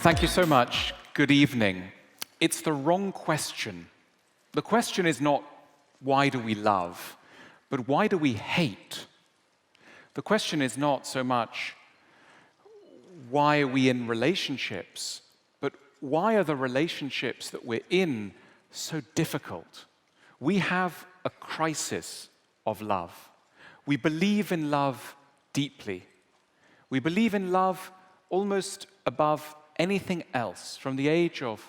Thank you so much. Good evening. It's the wrong question. The question is not, why do we love, but why do we hate? The question is not so much, why are we in relationships, but why are the relationships that we're in so difficult? We have a crisis of love. We believe in love deeply. We believe in love almost above anything else. From the age of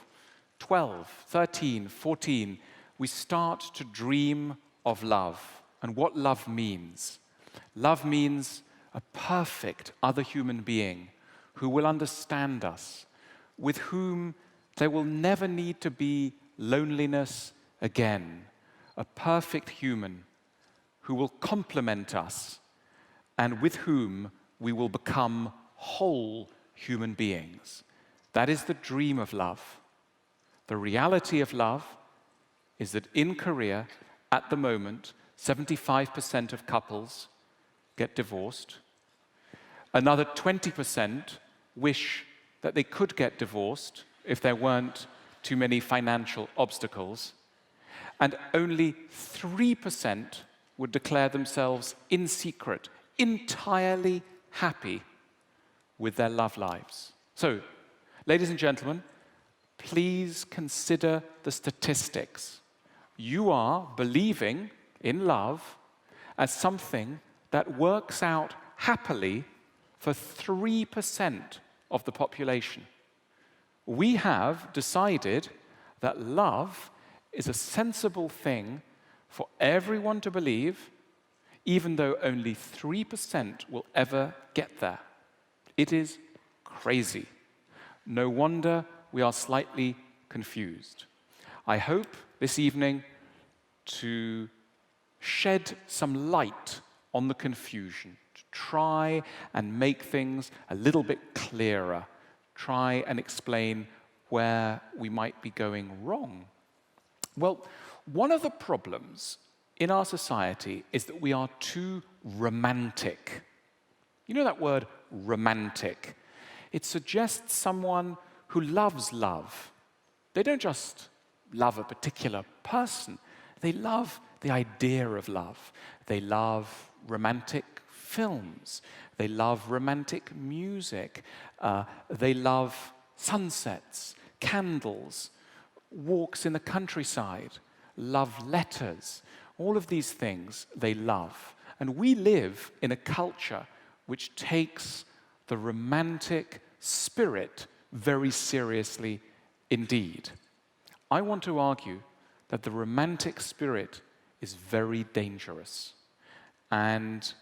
12, 13, 14, we start to dream of love and what love means. Love means a perfect other human being who will understand us, with whom there will never need to be loneliness again. A perfect human who will complement us and with whom we will become whole human beings. That is the dream of love. The reality of love is that in Korea, at the moment, 75% of couples get divorced. Another 20% wish that they could get divorced if there weren't too many financial obstacles. And only 3% would declare themselves in secret, entirely happy with their love lives. So, ladies and gentlemen, please consider the statistics. You are believing in love as something that works out happily for 3% of the population. We have decided that love is a sensible thing for everyone to believe, even though only 3% will ever get there. It is crazy. No wonder we are slightly confused. I hope this evening to shed some light on the confusion, to try and make things a little bit clearer, try and explain where we might be going wrong. Well, one of the problems in our society is that we are too romantic. You know that word, romantic? It suggests someone who loves love. They don't just love a particular person. They love the idea of love. They love romantic films. They love romantic music. They love sunsets, candles, walks in the countryside, love letters. All of these things they love. And we live in a culture which takes the romantic spirit very seriously indeed. I want to argue that the romantic spirit is very dangerous. And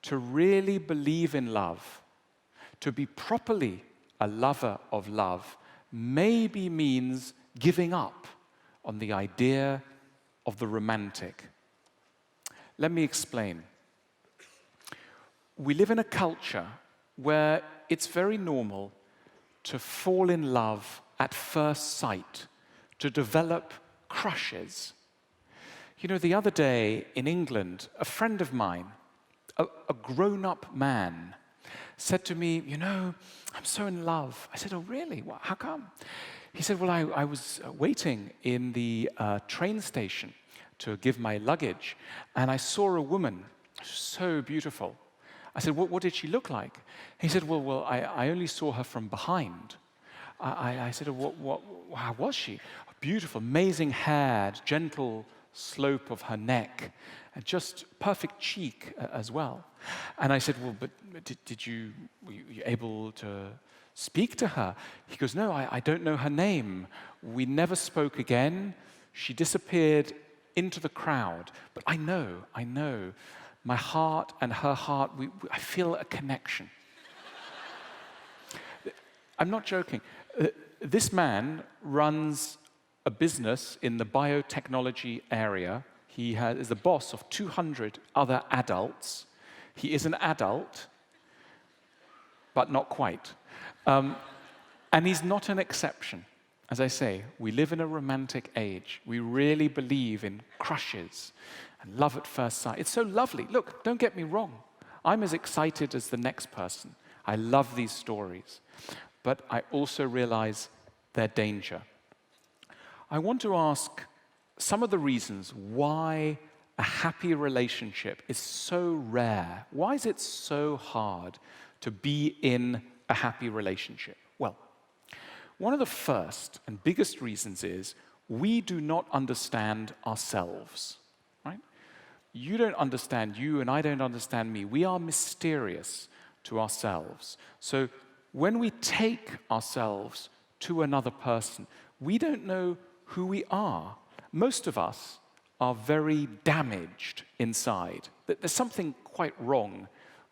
to really believe in love, to be properly a lover of love, maybe means giving up on the idea of the romantic. Let me explain. We live in a culture where it's very normal to fall in love at first sight, to develop crushes. You know, the other day in England, a friend of mine, a grown-up man, said to me, you know, I'm so in love. I said, oh, really? Well, how come? He said, well, I was waiting in the train station to give my luggage, and I saw a woman, so beautiful. I said, what did she look like? He said, well, I only saw her from behind. I said, how was she? Beautiful, amazing hair, gentle slope of her neck, and just perfect cheek as well. And I said, well, but were you able to speak to her? He goes, no, I don't know her name. We never spoke again. She disappeared into the crowd. But I know, my heart and her heart, I feel a connection. I'm not joking. This man runs a business in the biotechnology area. He is the boss of 200 other adults. He is an adult, but not quite. And he's not an exception. As I say, we live in a romantic age. We really believe in crushes and love at first sight. It's so lovely. Look, don't get me wrong. I'm as excited as the next person. I love these stories. but I also realize their danger. I want to ask some of the reasons why a happy relationship is so rare. Why is it so hard to be in a happy relationship? Well, one of the first and biggest reasons is we do not understand ourselves, right? You don't understand you, and I don't understand me. We are mysterious to ourselves. So when we take ourselves to another person, we don't know who we are. Most of us are very damaged inside. There's something quite wrong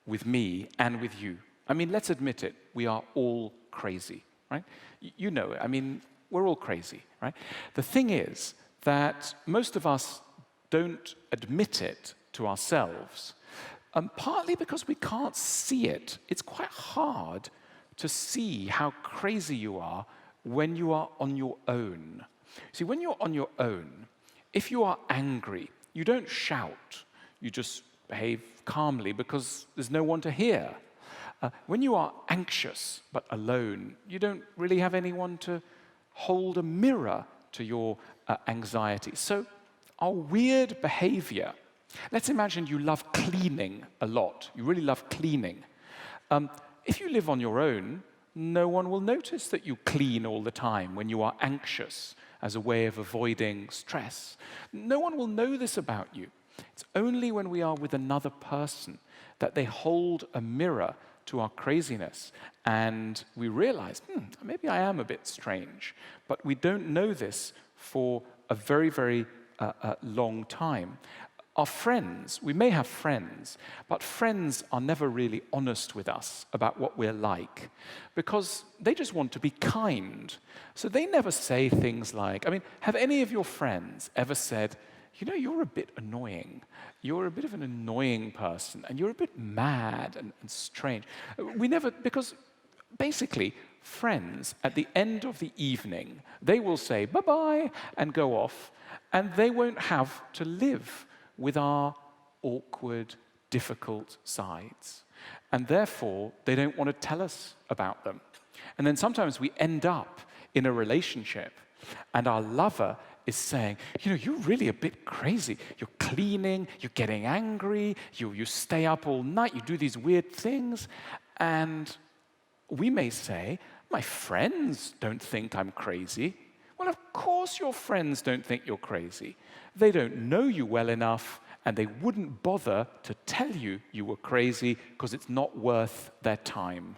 with me and with you. I mean, let's admit it, we are all crazy, right? You know it. I mean, we're all crazy, right? The thing is that most of us don't admit it to ourselves, partly because we can't see it. It's quite hard to see how crazy you are when you are on your own. See, when you're on your own, if you are angry, you don't shout. You just behave calmly because there's no one to hear. When you are anxious but alone, you don't really have anyone to hold a mirror to your anxiety. So our weird behavior, let's imagine you love cleaning a lot. You really love cleaning. If you live on your own, no one will notice that you clean all the time when you are anxious as a way of avoiding stress. No one will know this about you. It's only when we are with another person that they hold a mirror to our craziness and we realize, maybe I am a bit strange. But we don't know this for a very, very long time. Our friends, we may have friends, but friends are never really honest with us about what we're like because they just want to be kind. So they never say things like, I mean, have any of your friends ever said, you know, you're a bit annoying. You're a bit of an annoying person, and you're a bit mad and strange. We never, because basically, friends, at the end of the evening, they will say bye-bye and go off, and they won't have to live with our awkward, difficult sides. And therefore, they don't want to tell us about them. And then sometimes we end up in a relationship, and our lover is saying, you know, you're really a bit crazy. You're cleaning, you're getting angry, you stay up all night, you do these weird things. And we may say, my friends don't think I'm crazy. Well, of course your friends don't think you're crazy. They don't know you well enough, and they wouldn't bother to tell you you were crazy because it's not worth their time.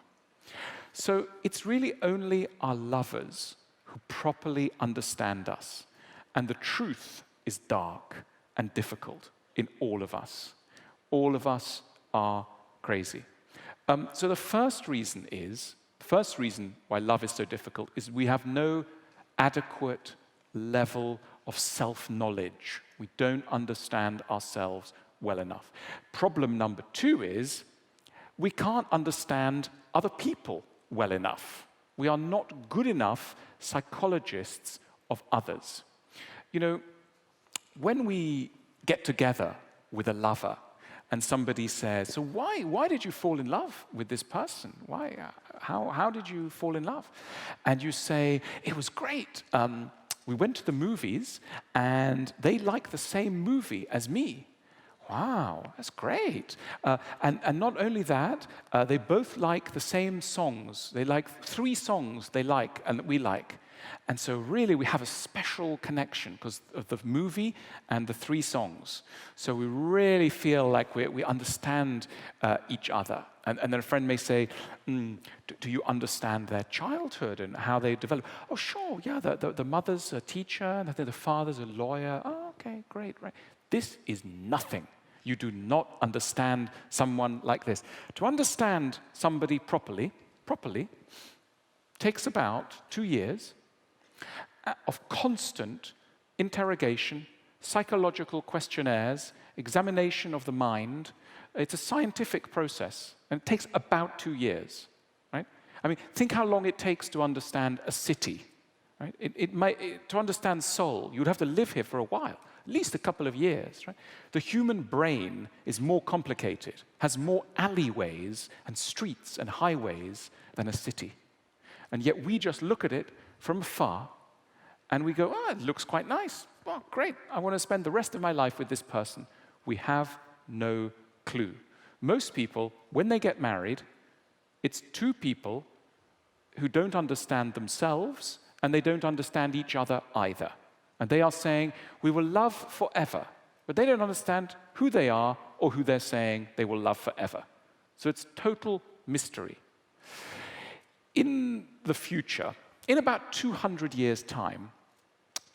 So it's really only our lovers who properly understand us. And the truth is dark and difficult in all of us. All of us are crazy. So the first reason why love is so difficult is we have no adequate level of self-knowledge. We don't understand ourselves well enough. Problem number 2 is we can't understand other people well enough. We are not good enough psychologists of others. You know, when we get together with a lover and somebody says, so why did you fall in love with this person? Why? How did you fall in love? And you say, it was great. We went to the movies and they like the same movie as me. Wow, that's great. And not only that, they both like the same songs. They like 3 songs they like and that we like. And so really we have a special connection because of the movie and the 3 songs. So we really feel like we understand each other. And then a friend may say, do you understand their childhood and how they develop? Oh, sure, yeah, the mother's a teacher and I think the father's a lawyer. Oh, okay, great, right. This is nothing. You do not understand someone like this. To understand somebody properly takes about 2 years of constant interrogation, psychological questionnaires, examination of the mind. It's a scientific process, and it takes about 2 years, right? I mean, think how long it takes to understand a city, right? To understand Seoul, you'd have to live here for a while, at least a couple of years, right? The human brain is more complicated, has more alleyways and streets and highways than a city. And yet we just look at it from afar and we go, oh, it looks quite nice. Well, great, I want to spend the rest of my life with this person. We have no clue. Most people, when they get married, it's two people who don't understand themselves and they don't understand each other either. And they are saying, we will love forever. But they don't understand who they are or who they're saying they will love forever. So it's total mystery. In the future, in about 200 years' time,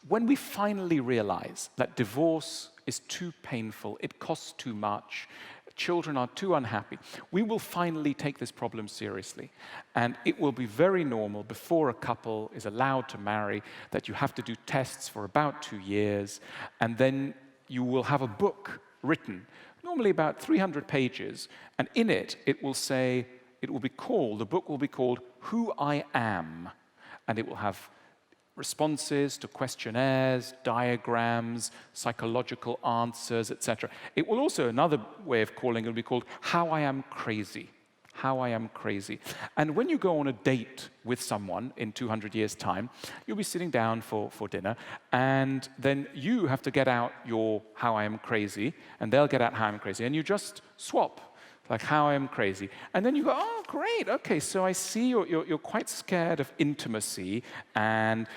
when we finally realize that divorce is too painful, it costs too much, children are too unhappy, we will finally take this problem seriously. And it will be very normal before a couple is allowed to marry that you have to do tests for about 2 years, and then you will have a book written, normally about 300 pages, and in it, it will say, the book will be called Who I Am, and it will have responses to questionnaires, diagrams, psychological answers, etc. It will also, another way of calling it will be called How I Am Crazy. How I Am Crazy. And when you go on a date with someone in 200 years' time, you'll be sitting down for dinner, and then you have to get out your How I Am Crazy, and they'll get out How I Am Crazy, and you just swap. Like How I Am Crazy. And then you go, oh, great, okay, so I see you're quite scared of intimacy, and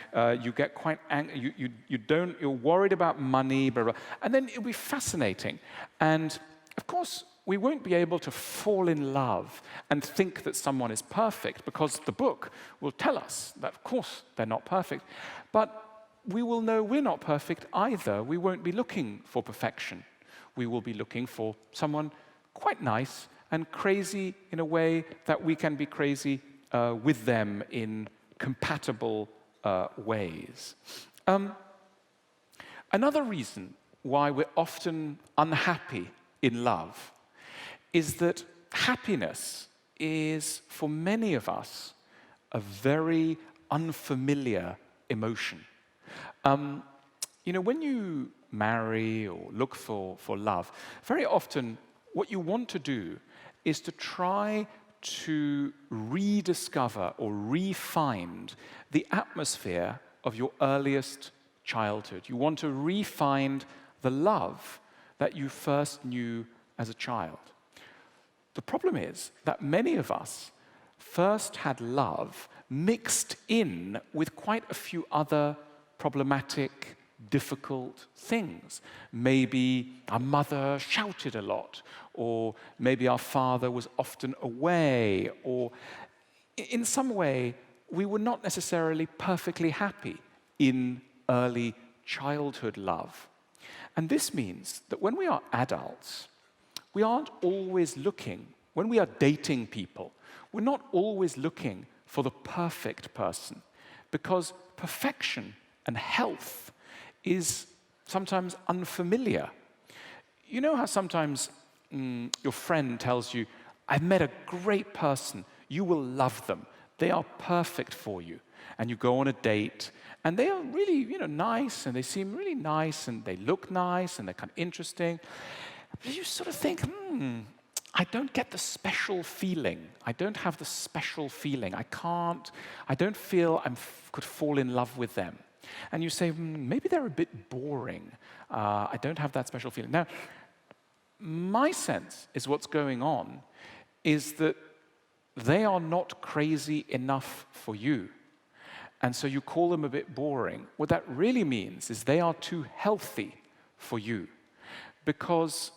you get quite angry, you're worried about money, blah, blah. And then it'll be fascinating. And of course, we won't be able to fall in love and think that someone is perfect, because the book will tell us that, of course, they're not perfect. But we will know we're not perfect either. We won't be looking for perfection. We will be looking for someone quite nice and crazy in a way that we can be crazy with them in compatible ways. Another reason why we're often unhappy in love is that happiness is, for many of us, a very unfamiliar emotion. When you marry or look for love, very often what you want to do is to try to rediscover or re-find the atmosphere of your earliest childhood. You want to re-find the love that you first knew as a child. The problem is that many of us first had love mixed in with quite a few other problematic, difficult things. Maybe our mother shouted a lot, or maybe our father was often away, or in some way we were not necessarily perfectly happy in early childhood love. And this means that when we are adults, we aren't always looking, when we are dating people, we're not always looking for the perfect person, because perfection and health is sometimes unfamiliar. You know how sometimes your friend tells you, I've met a great person, you will love them, they are perfect for you. And you go on a date, and they are really nice, and they seem really nice, and they look nice, and they're kind of interesting. But you sort of think, I don't get the special feeling. I don't have the special feeling. I don't feel I could fall in love with them. And you say, maybe they're a bit boring. I don't have that special feeling. Now, my sense is what's going on is that they are not crazy enough for you. And so you call them a bit boring. What that really means is they are too healthy for you. Because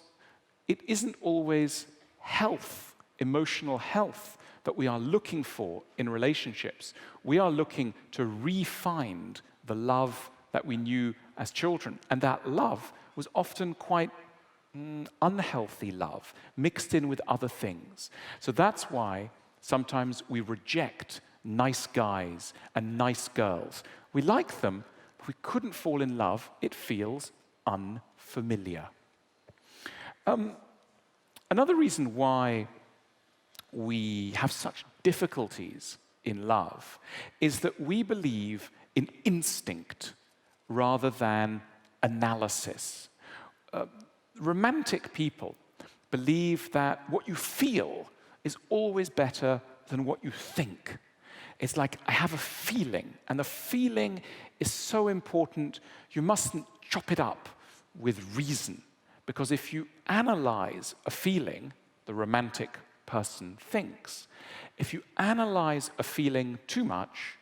it isn't always health, emotional health, that we are looking for in relationships. We are looking to re-find the love that we knew as children. And that love was often quite unhealthy love, mixed in with other things. So that's why sometimes we reject nice guys and nice girls. We like them, but we couldn't fall in love. It feels unfamiliar. Another reason why we have such difficulties in love is that we believe in instinct rather than analysis. Romantic people believe that what you feel is always better than what you think. It's like, I have a feeling, and the feeling is so important, you mustn't chop it up with reason. Because if you analyze a feeling, the romantic person thinks, if you analyze a feeling too much,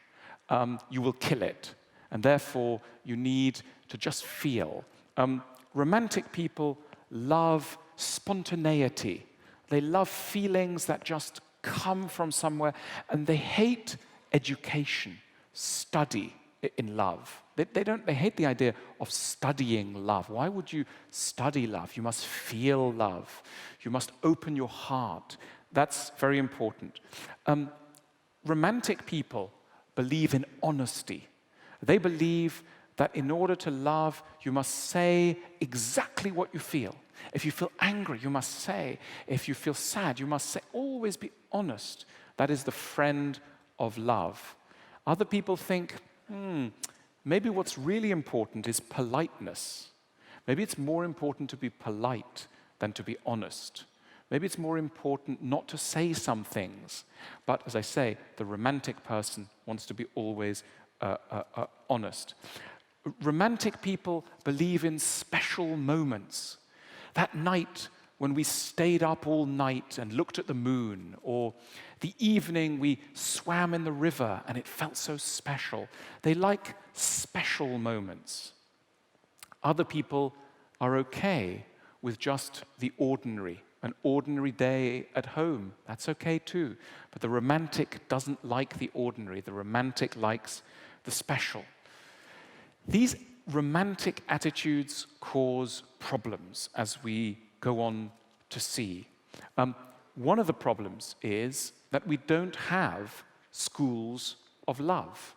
you will kill it. And therefore, you need to just feel. Romantic people love spontaneity. They love feelings that just come from somewhere, and they hate education, study in love. They hate the idea of studying love. Why would you study love? You must feel love. You must open your heart. That's very important. Romantic people believe in honesty. They believe that in order to love, you must say exactly what you feel. If you feel angry, you must say. If you feel sad, you must say. Always be honest. That is the friend of love. Other people think, maybe what's really important is politeness. Maybe it's more important to be polite than to be honest. Maybe it's more important not to say some things. But as I say, the romantic person wants to be always honest. Romantic people believe in special moments. That night when we stayed up all night and looked at the moon, or the evening we swam in the river and it felt so special. They like special moments. Other people are okay with just the ordinary. An ordinary day at home, that's okay too. But the romantic doesn't like the ordinary. The romantic likes the special. These romantic attitudes cause problems, as we go on to see. One of the problems is that we don't have schools of love.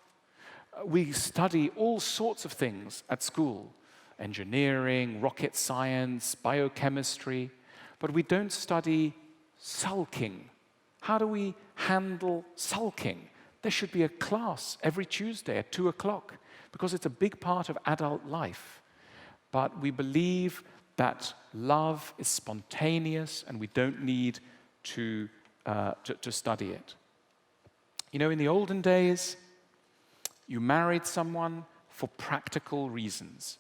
We study all sorts of things at school, engineering, rocket science, biochemistry, but we don't study sulking. How do we handle sulking? There should be a class every Tuesday at 2 o'clock, because it's a big part of adult life. But we believe that love is spontaneous and we don't need to study it. You know, in the olden days, you married someone for practical reasons.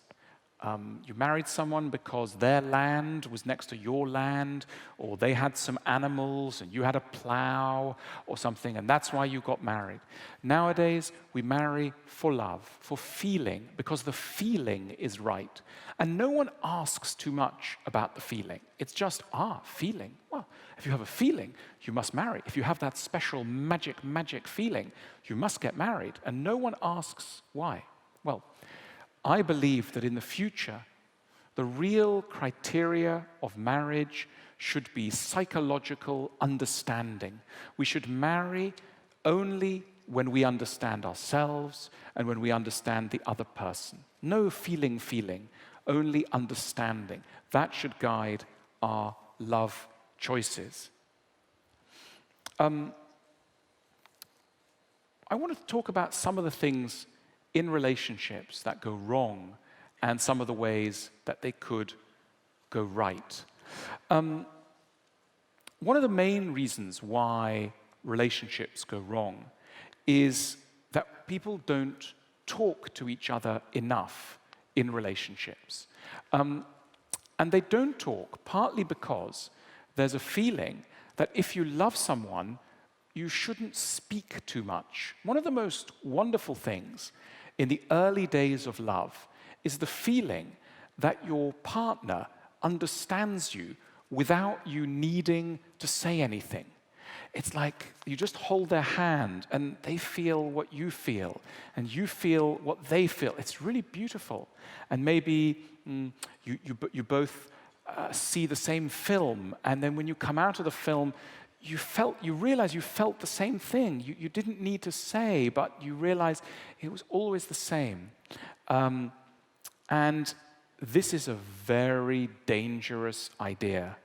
You married someone because their land was next to your land, or they had some animals and you had a plow or something, and that's why you got married. Nowadays, we marry for love, for feeling, because the feeling is right. And no one asks too much about the feeling. It's just, feeling. Well, if you have a feeling, you must marry. If you have that special magic feeling, you must get married. And no one asks why. Well, I believe that in the future, the real criteria of marriage should be psychological understanding. We should marry only when we understand ourselves and when we understand the other person. No feeling, only understanding. That should guide our love choices. I want to talk about some of the things in relationships that go wrong and some of the ways that they could go right. One of the main reasons why relationships go wrong is that people don't talk to each other enough in relationships. And they don't talk partly because there's a feeling that if you love someone, you shouldn't speak too much. One of the most wonderful things in the early days of love is the feeling that your partner understands you without you needing to say anything. It's like you just hold their hand and they feel what you feel and you feel what they feel. It's really beautiful. And maybe you both see the same film, and then when you come out of the film, you realize you felt the same thing. You didn't need to say, but you realize it was always the same. And this is a very dangerous idea,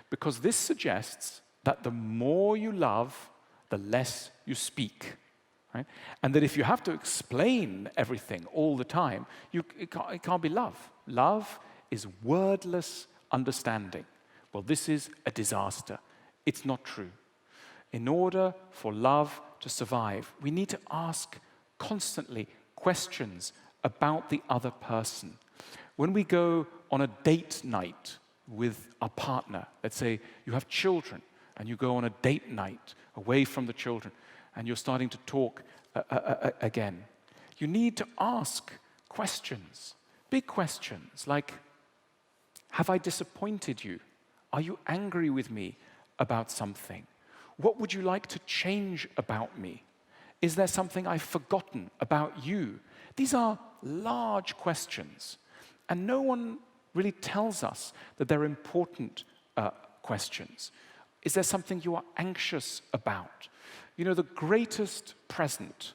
because this suggests that the more you love, the less you speak. Right? And that if you have to explain everything all the time, it can't be love. Love is wordless understanding. Well, this is a disaster. It's not true. In order for love to survive, we need to ask constantly questions about the other person. When we go on a date night with a partner, let's say you have children, and you go on a date night away from the children, and you're starting to talk again, you need to ask questions, big questions like, have I disappointed you? Are you angry with me about something? What would you like to change about me? Is there something I've forgotten about you? These are large questions, and no one really tells us that they're important questions. Is there something you are anxious about? You know, the greatest present,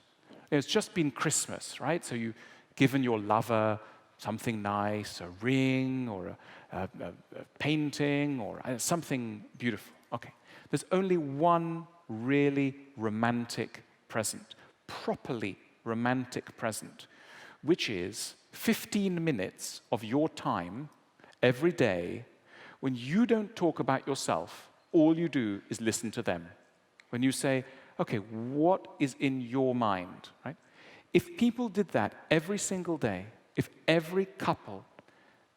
it's just been Christmas, right? So you've given your lover something nice, a ring or a painting or something beautiful. Okay, there's only one really romantic present, properly romantic present, which is 15 minutes of your time every day when you don't talk about yourself, all you do is listen to them. When you say, okay, what is in your mind, right? If people did that every single day, if every couple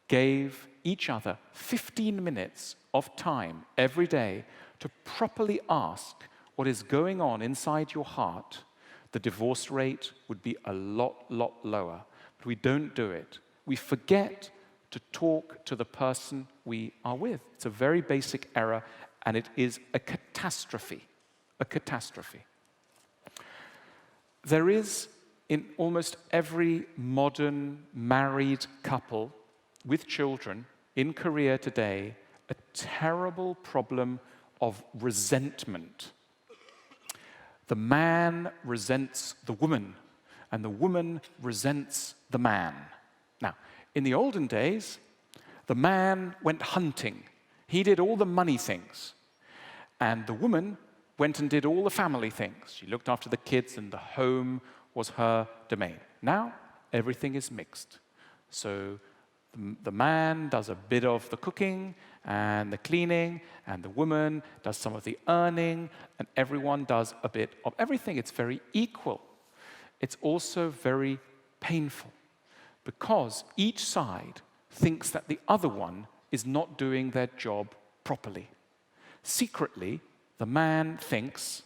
gave each other 15 minutes of time every day to properly ask what is going on inside your heart, the divorce rate would be a lot lower. But we don't do it. We forget to talk to the person we are with. It's a very basic error, and it is a catastrophe. A catastrophe. There is, in almost every modern married couple with children in Korea today, a terrible problem of resentment. The man resents the woman, and the woman resents the man. Now, in the olden days, the man went hunting. He did all the money things. And the woman went and did all the family things. She looked after the kids, and the home was her domain. Now, everything is mixed. So the man does a bit of the cooking and the cleaning, and the woman does some of the earning, and everyone does a bit of everything. It's very equal. It's also very painful because each side thinks that the other one is not doing their job properly. Secretly, the man thinks,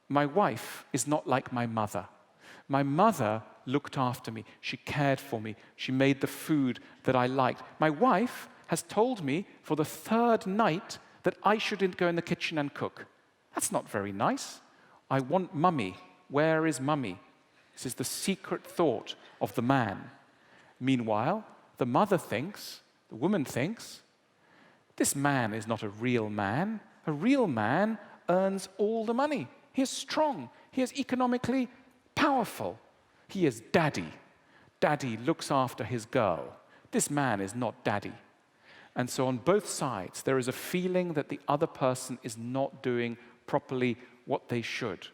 my wife is not like my mother. My mother looked after me. She cared for me. She made the food that I liked. My wife has told me for the 3rd night that I shouldn't go in the kitchen and cook. That's not very nice. I want mummy. Where is mummy? This is the secret thought of the man. Meanwhile, the mother thinks, the woman thinks, this man is not a real man. A real man earns all the money. He is strong. He is economically powerful. He is daddy. Daddy looks after his girl. This man is not daddy. And so on both sides, there is a feeling that the other person is not doing properly what they should.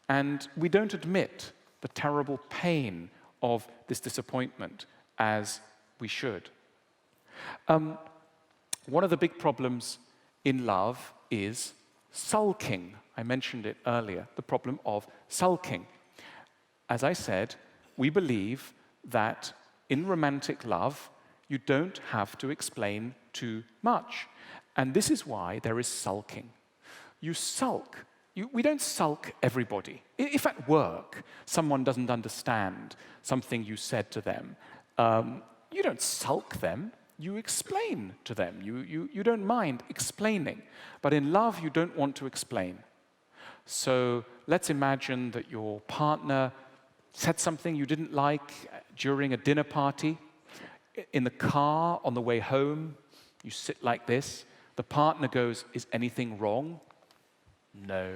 And we don't admit the terrible pain of this disappointment as we should. One of the big problems in love is sulking. I mentioned it earlier, the problem of sulking. As I said, we believe that in romantic love, you don't have to explain too much. And this is why there is sulking. You sulk. We don't sulk everybody. If at work someone doesn't understand something you said to them, you don't sulk them. You explain to them. You don't mind explaining. But in love, you don't want to explain. So let's imagine that your partner said something you didn't like during a dinner party. In the car on the way home, you sit like this. The partner goes, is anything wrong? No.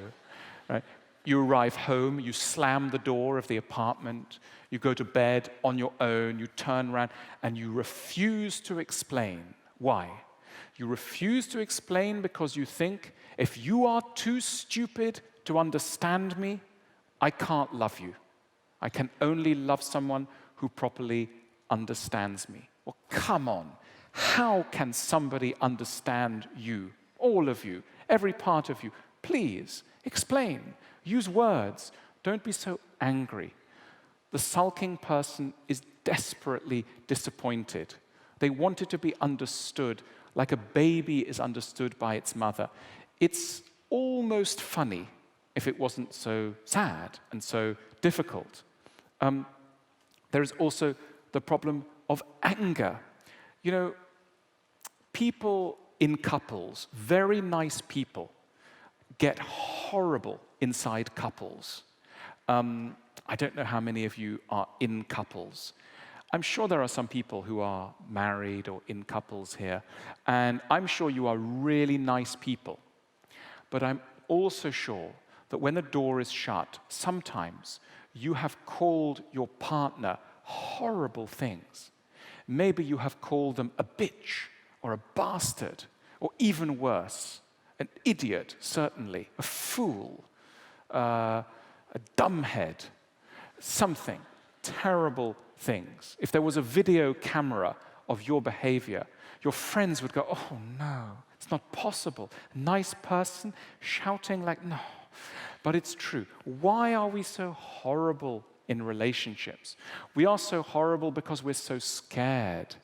Right? You arrive home, you slam the door of the apartment, you go to bed on your own, you turn around, and you refuse to explain. Why? You refuse to explain because you think, if you are too stupid to understand me, I can't love you. I can only love someone who properly understands me. Well, come on. How can somebody understand you, all of you, every part of you, Please, explain. Use words. Don't be so angry. The sulking person is desperately disappointed. They want it to be understood like a baby is understood by its mother. It's almost funny if it wasn't so sad and so difficult. There is also the problem of anger. You know, people in couples, very nice people, get horrible inside couples. I don't know how many of you are in couples. I'm sure there are some people who are married or in couples here, and I'm sure you are really nice people. But I'm also sure that when the door is shut, sometimes you have called your partner horrible things. Maybe you have called them a bitch or a bastard, or even worse, an idiot, certainly, a fool, a dumbhead, something, terrible things. If there was a video camera of your behavior, your friends would go, oh no, it's not possible. A nice person shouting like, no. But it's true. Why are we so horrible in relationships? We are so horrible because we're so scared.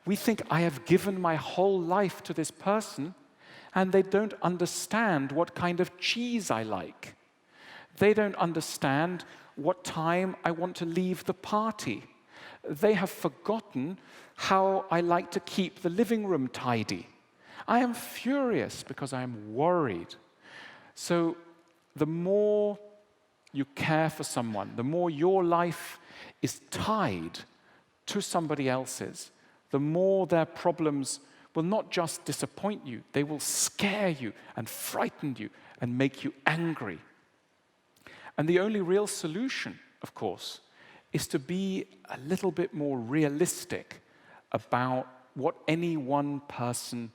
We think, I have given my whole life to this person, and they don't understand what kind of cheese I like. They don't understand what time I want to leave the party. They have forgotten how I like to keep the living room tidy. I am furious because I am worried. So the more you care for someone, the more your life is tied to somebody else's, the more their problems will not just disappoint you, they will scare you and frighten you and make you angry. And the only real solution, of course, is to be a little bit more realistic about what any one person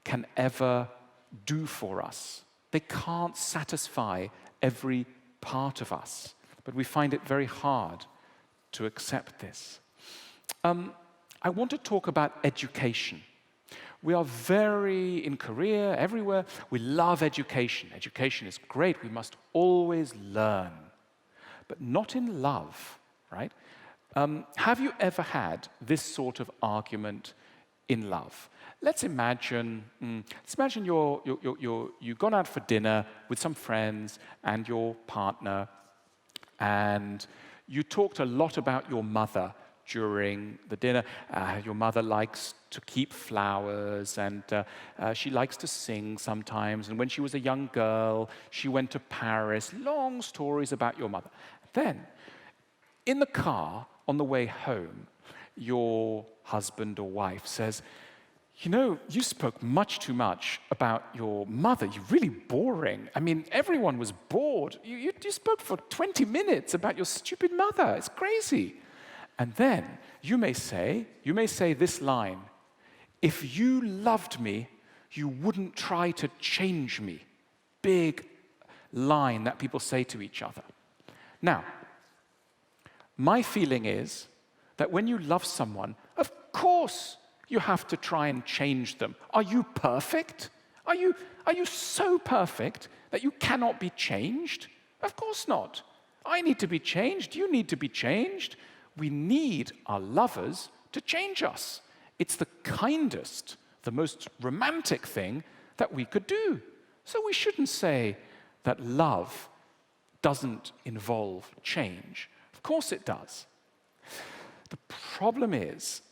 can ever do for us. They can't satisfy every part of us, but we find it very hard to accept this. I want to talk about education. We are in Korea, everywhere, we love education. Education is great, we must always learn, but not in love, right? Have you ever had this sort of argument in love? Let's imagine you've gone out for dinner with some friends and your partner, and you talked a lot about your mother during the dinner. Your mother likes to keep flowers, and she likes to sing sometimes. And when she was a young girl, she went to Paris. Long stories about your mother. Then, in the car on the way home, your husband or wife says, you know, you spoke much too much about your mother. You're really boring. I mean, everyone was bored. You spoke for 20 minutes about your stupid mother. It's crazy. And then you may say this line, if you loved me, you wouldn't try to change me. Big line that people say to each other. Now, my feeling is that when you love someone, of course you have to try and change them. Are you perfect? Are you so perfect that you cannot be changed? Of course not. I need to be changed. You need to be changed. We need our lovers to change us. It's the kindest, the most romantic thing that we could do. So we shouldn't say that love doesn't involve change. Of course it does. The problem is,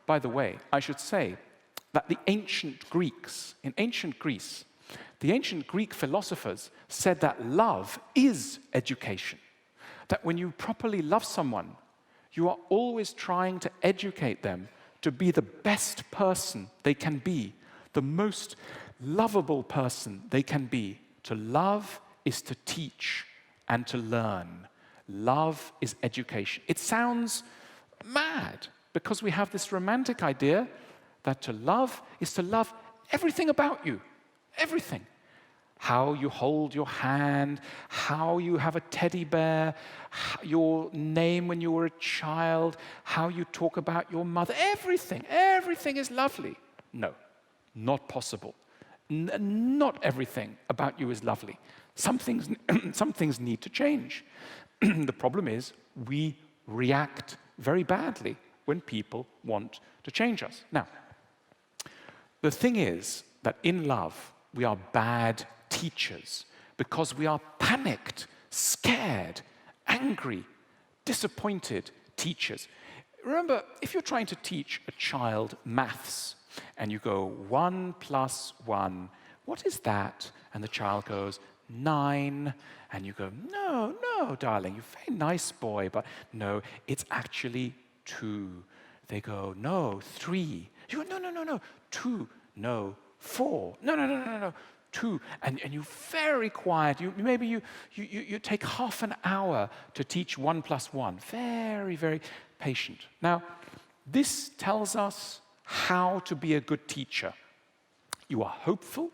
by the way, I should say that in ancient Greece, the ancient Greek philosophers said that love is education. That when you properly love someone, you are always trying to educate them to be the best person they can be, the most lovable person they can be. To love is to teach and to learn. Love is education. It sounds mad because we have this romantic idea that to love is to love everything about you, everything. How you hold your hand, how you have a teddy bear, your name when you were a child, how you talk about your mother, everything is lovely. No, not possible. Not everything about you is lovely. Some things, some things need to change. The problem is we react very badly when people want to change us. Now, the thing is that in love, we are bad teachers because we are panicked, scared, angry, disappointed teachers. Remember, if you're trying to teach a child maths and you go 1 + 1, what is that? And the child goes 9, and you go, no, darling, you're a very nice boy, but no, it's actually 2. They go, no, 3. You go, no, 2, no, 4, no, 2, and you're very quiet. Maybe you take half an hour to teach 1 + 1. Very, very patient. Now, this tells us how to be a good teacher. You are hopeful,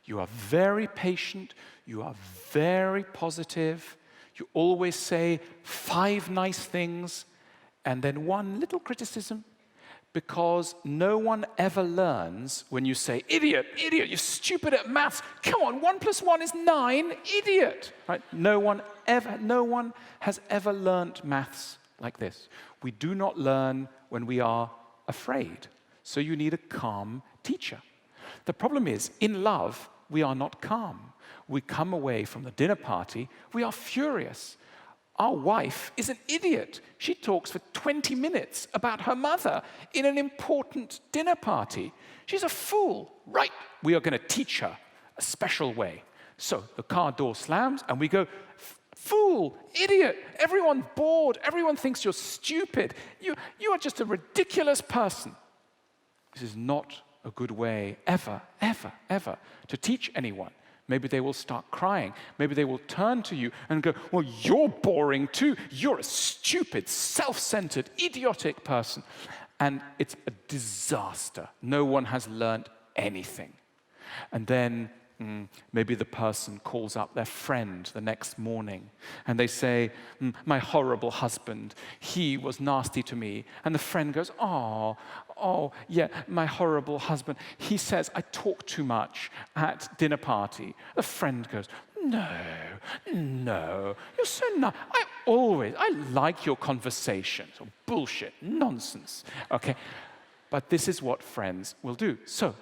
you are very patient, you are very positive, you always say 5 nice things, and then 1 little criticism, because no one ever learns when you say, idiot, you're stupid at maths, come on, 1 + 1 is 9, idiot. Right? No one has ever learned maths like this. We do not learn when we are afraid. So you need a calm teacher. The problem is, in love, we are not calm. We come away from the dinner party, we are furious. Our wife is an idiot. She talks for 20 minutes about her mother in an important dinner party. She's a fool. Right, we are going to teach her a special way. So the car door slams and we go, fool, idiot, everyone's bored, everyone thinks you're stupid. You are just a ridiculous person. This is not a good way ever to teach anyone. Maybe they will start crying. Maybe they will turn to you and go, well, you're boring too. You're a stupid, self-centered, idiotic person. And it's a disaster. No one has learned anything. And then maybe the person calls up their friend the next morning and they say, my horrible husband, he was nasty to me. And the friend goes, oh, yeah, my horrible husband, he says I talk too much at dinner party. The friend goes, no, you're so nice. I like your conversation. So bullshit, nonsense, okay? But this is what friends will do. So,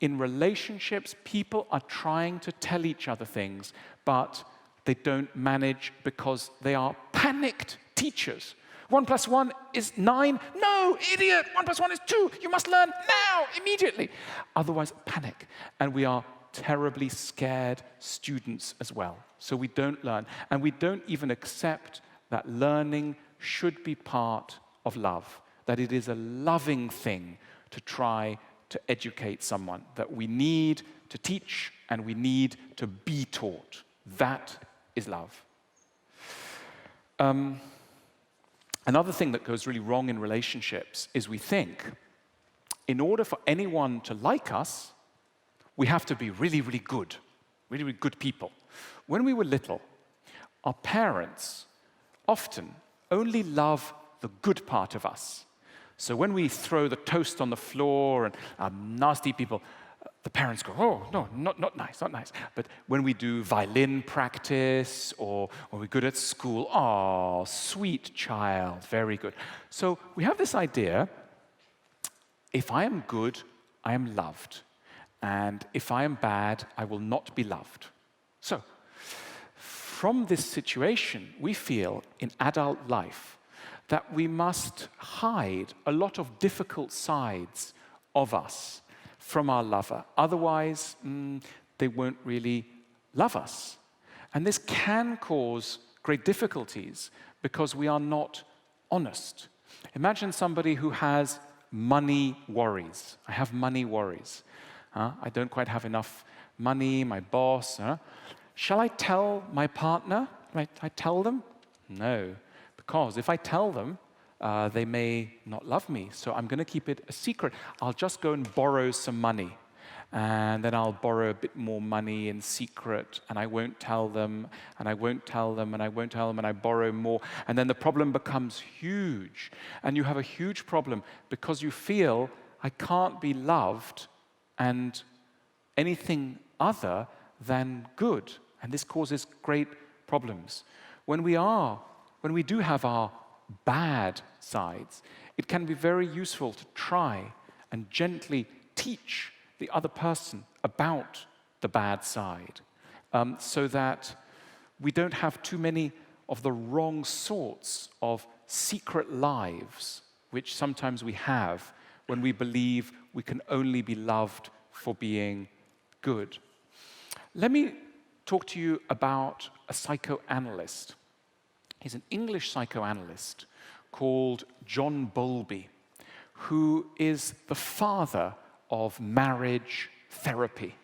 in relationships, people are trying to tell each other things, but they don't manage because they are panicked teachers. 1 + 1 is 9. No, idiot, 1 + 1 is 2. You must learn now, immediately. Otherwise, panic. And we are terribly scared students as well. So we don't learn. And we don't even accept that learning should be part of love, that it is a loving thing to try to educate someone, that we need to teach and we need to be taught. That is love. Another thing that goes really wrong in relationships is we think in order for anyone to like us, we have to be really, really good, really, really good people. When we were little, our parents often only love the good part of us. So when we throw the toast on the floor and are nasty people, the parents go, oh, no, not nice, not nice. But when we do violin practice or when we're good at school, oh, sweet child, very good. So we have this idea, if I am good, I am loved. And if I am bad, I will not be loved. So from this situation, we feel in adult life that we must hide a lot of difficult sides of us from our lover. Otherwise, they won't really love us. And this can cause great difficulties because we are not honest. Imagine somebody who has money worries. I have money worries. I don't quite have enough money, my boss. Shall I tell my partner? I tell them? No. Because if I tell them, they may not love me. So I'm going to keep it a secret. I'll just go and borrow some money. And then I'll borrow a bit more money in secret. And I won't tell them. And I won't tell them. And I won't tell them. And I borrow more. And then the problem becomes huge. And you have a huge problem because you feel, I can't be loved and anything other than good. And this causes great problems. When we do have our bad sides, it can be very useful to try and gently teach the other person about the bad side, so that we don't have too many of the wrong sorts of secret lives, which sometimes we have when we believe we can only be loved for being good. Let me talk to you about a psychoanalyst. He's an English psychoanalyst called John Bowlby, who is the father of marriage therapy.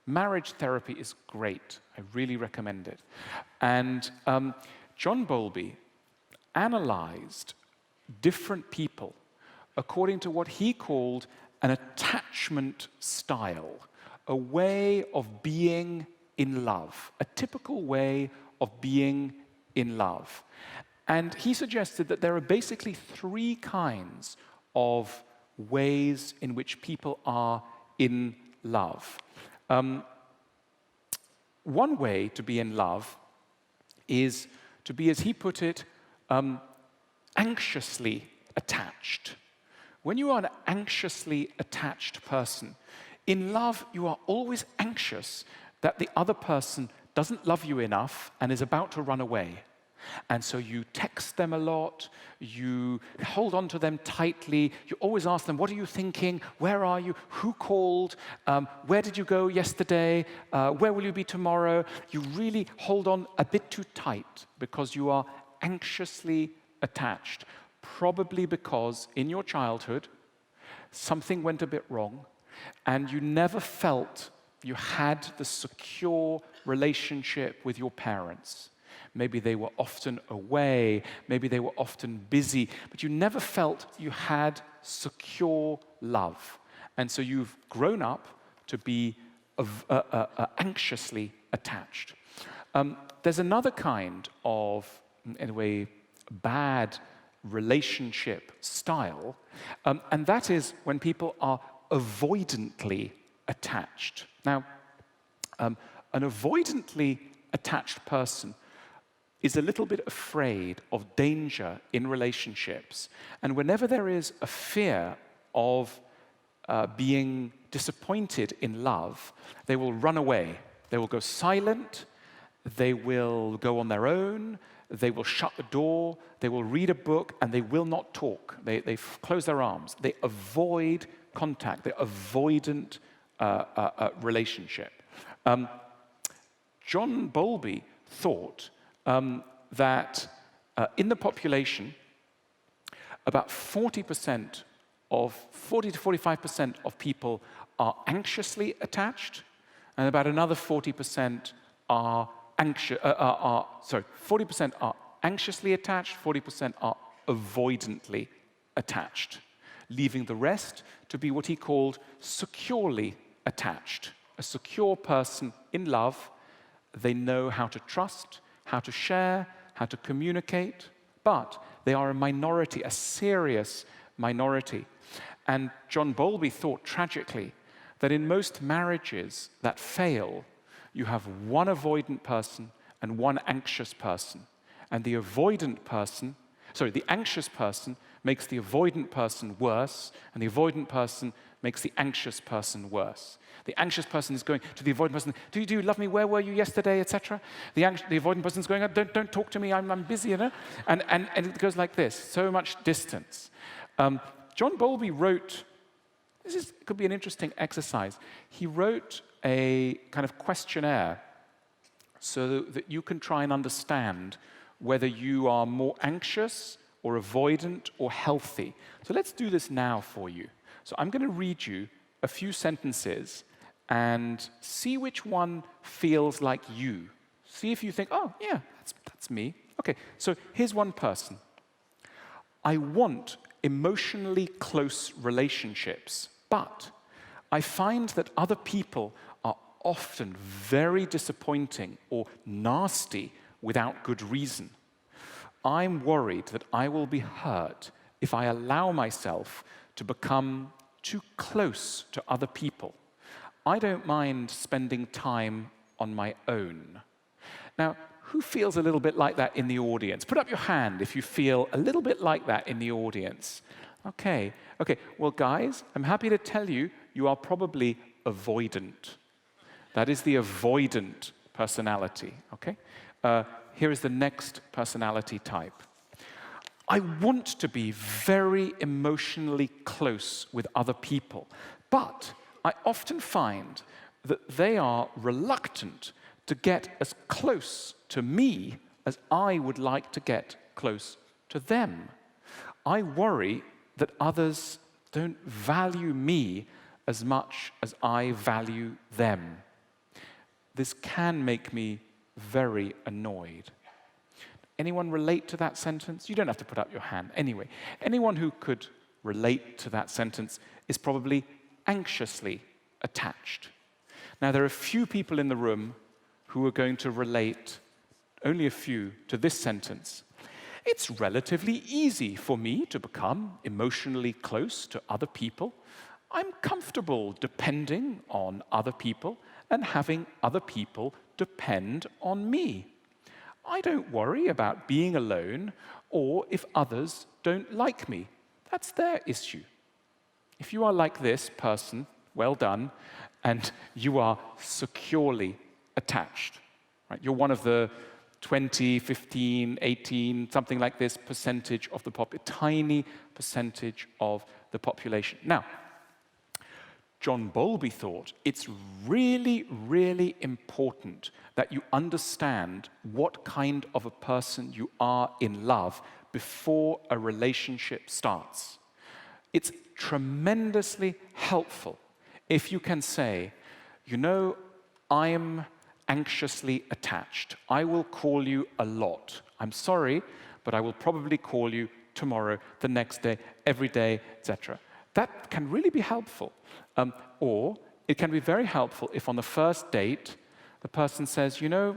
Marriage therapy is great. I really recommend it. And John Bowlby analyzed different people according to what he called an attachment style, a way of being in love, a typical way of being in love. And he suggested that there are basically three kinds of ways in which people are in love. One way to be in love is to be, as he put it, anxiously attached. When you are an anxiously attached person, in love you are always anxious that the other person doesn't love you enough and is about to run away. And so you text them a lot, you hold on to them tightly, you always ask them, what are you thinking? Where are you? Who called? Where did you go yesterday? Where will you be tomorrow? You really hold on a bit too tight because you are anxiously attached, probably because in your childhood something went a bit wrong and you never felt you had the secure relationship with your parents. Maybe they were often away, maybe they were often busy, but you never felt you had secure love. And so you've grown up to be anxiously attached. There's another kind of, in a way, bad relationship style, and that is when people are avoidantly attached. Now, an avoidantly attached person is a little bit afraid of danger in relationships. And whenever there is a fear of being disappointed in love, they will run away. They will go silent, they will go on their own, they will shut the door, they will read a book, and they will not talk. They close their arms. They avoid contact. They're avoidant relationship. John Bowlby thought that in the population, about 40 to 45% of people are anxiously attached, and about another 40% are 40% are anxiously attached, 40% are avoidantly attached, leaving the rest to be what he called securely attached. A secure person in love, they know how to trust, how to share, how to communicate, but they are a minority, a serious minority. And John Bowlby thought tragically that in most marriages that fail, you have one avoidant person and one anxious person. And the anxious person makes the avoidant person worse, and the avoidant person makes the anxious person worse. The anxious person is going to the avoidant person, do you love me? Where were you yesterday, etc.? The avoidant person is going, don't talk to me, I'm busy, you know? And it goes like this, so much distance. John Bowlby wrote, could be an interesting exercise. He wrote a kind of questionnaire so that you can try and understand whether you are more anxious or avoidant or healthy. So let's do this now for you. So I'm going to read you a few sentences and see which one feels like you. See if you think, oh, yeah, that's me. Okay, so here's one person. I want emotionally close relationships, but I find that other people are often very disappointing or nasty without good reason. I'm worried that I will be hurt if I allow myself to become too close to other people. I don't mind spending time on my own. Now, who feels a little bit like that in the audience? Put up your hand if you feel a little bit like that in the audience. Okay. Well, guys, I'm happy to tell you, you are probably avoidant. That is the avoidant personality, okay? Here is the next personality type. I want to be very emotionally close with other people, but I often find that they are reluctant to get as close to me as I would like to get close to them. I worry that others don't value me as much as I value them. This can make me very annoyed. Anyone relate to that sentence? You don't have to put up your hand. Anyway, anyone who could relate to that sentence is probably anxiously attached. Now, there are a few people in the room who are going to relate, only a few, to this sentence. It's relatively easy for me to become emotionally close to other people. I'm comfortable depending on other people and having other people depend on me. I don't worry about being alone or if others don't like me. That's their issue. If you are like this person, well done, and you are securely attached. Right? You're one of the 20, 15, 18, something like this percentage of the tiny percentage of the population. Now, John Bowlby thought it's really, really important that you understand what kind of a person you are in love before a relationship starts. It's tremendously helpful if you can say, you know, I'm anxiously attached. I will call you a lot. I'm sorry, but I will probably call you tomorrow, the next day, every day, etc. That can really be helpful. Or it can be very helpful if on the first date, the person says, you know,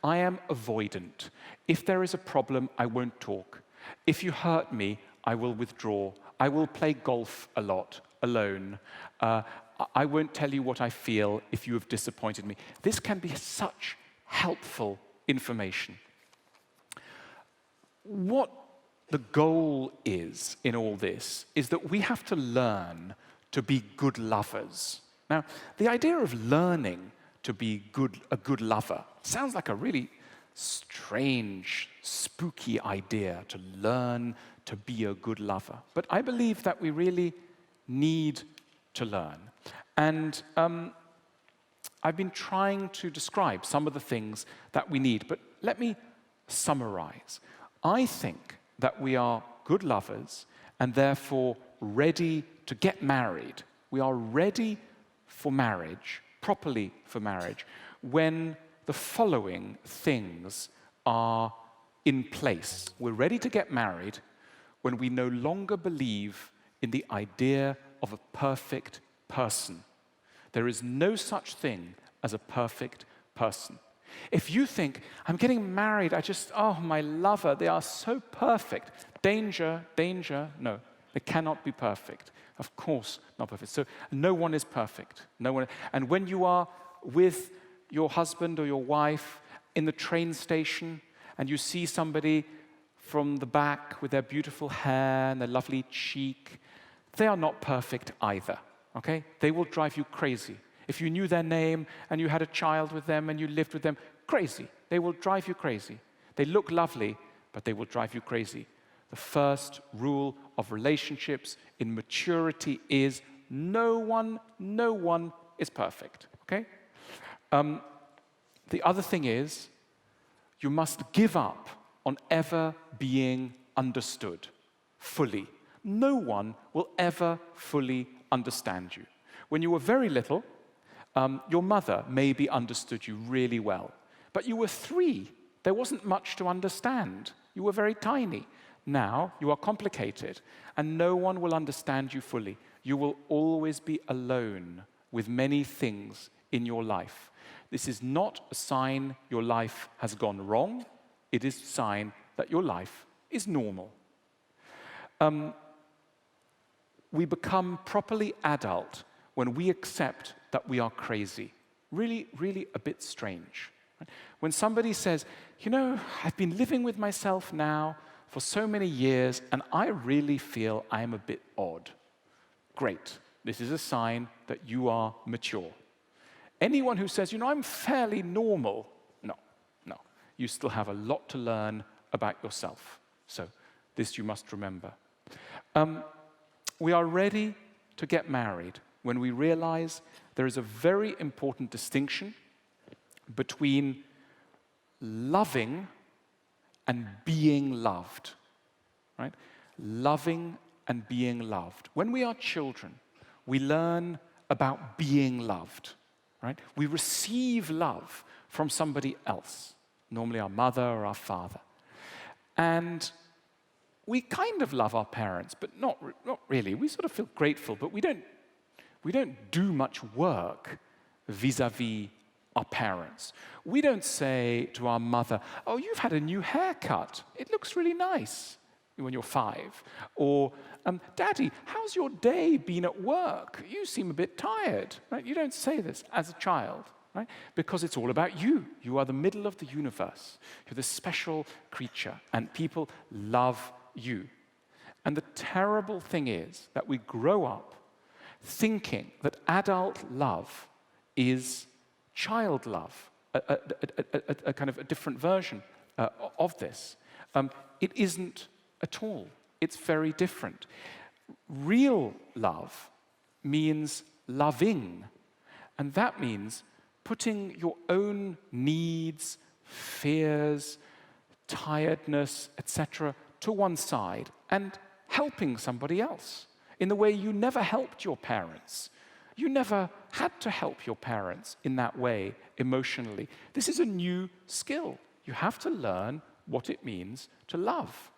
I am avoidant. If there is a problem, I won't talk. If you hurt me, I will withdraw. I will play golf a lot, alone. I won't tell you what I feel if you have disappointed me. This can be such helpful information. What the goal is in all this is that we have to learn to be good lovers. Now, the idea of learning to be a good lover sounds like a really strange, spooky idea, to learn to be a good lover. But I believe that we really need to learn. And I've been trying to describe some of the things that we need, but let me summarize. I think that we are good lovers and therefore ready to get married. We are ready for marriage, properly for marriage, when the following things are in place. We're ready to get married when we no longer believe in the idea of a perfect person. There is no such thing as a perfect person. If you think, I'm getting married, my lover, they are so perfect. Danger, no, they cannot be perfect. Of course not perfect. So no one is perfect. No one. And when you are with your husband or your wife in the train station and you see somebody from the back with their beautiful hair and their lovely cheek, they are not perfect either, okay? They will drive you crazy. If you knew their name and you had a child with them and you lived with them, crazy. They will drive you crazy. They look lovely, but they will drive you crazy. The first rule of relationships in maturity is no one is perfect, okay? The other thing is you must give up on ever being understood fully. No one will ever fully understand you. When you were very little, your mother maybe understood you really well. But you were 3. There wasn't much to understand. You were very tiny. Now you are complicated, and no one will understand you fully. You will always be alone with many things in your life. This is not a sign your life has gone wrong. It is a sign that your life is normal. We become properly adult when we accept that we are crazy. Really, really a bit strange. Right? When somebody says, you know, I've been living with myself now for so many years, and I really feel I'm a bit odd. Great. This is a sign that you are mature. Anyone who says, you know, I'm fairly normal, no. You still have a lot to learn about yourself. So this you must remember. We are ready to get married when we realize there is a very important distinction between loving and being loved, right? Loving and being loved. When we are children, we learn about being loved, right? We receive love from somebody else, normally our mother or our father. And we kind of love our parents, but not really. We sort of feel grateful, but we don't do much work vis-a-vis our parents. We don't say to our mother, oh, you've had a new haircut. It looks really nice when you're 5. Or, Daddy, how's your day been at work? You seem a bit tired. Right? You don't say this as a child, right? Because it's all about you. You are the middle of the universe. You're this special creature, and people love you. And the terrible thing is that we grow up thinking that adult love is child love, a kind of a different version of this. It isn't at all. It's very different. Real love means loving, and that means putting your own needs, fears, tiredness, etc., to one side and helping somebody else in the way you never helped your parents. You never had to help your parents in that way emotionally. This is a new skill. You have to learn what it means to love.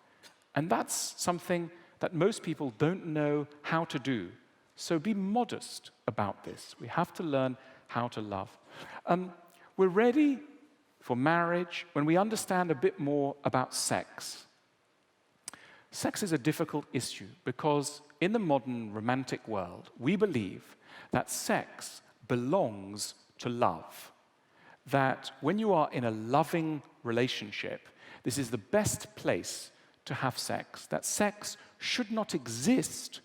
And that's something that most people don't know how to do. So be modest about this. We have to learn how to love. We're ready for marriage when we understand a bit more about sex. Sex is a difficult issue because in the modern romantic world, we believe that sex belongs to love. That when you are in a loving relationship, this is the best place to have sex. That sex should not exist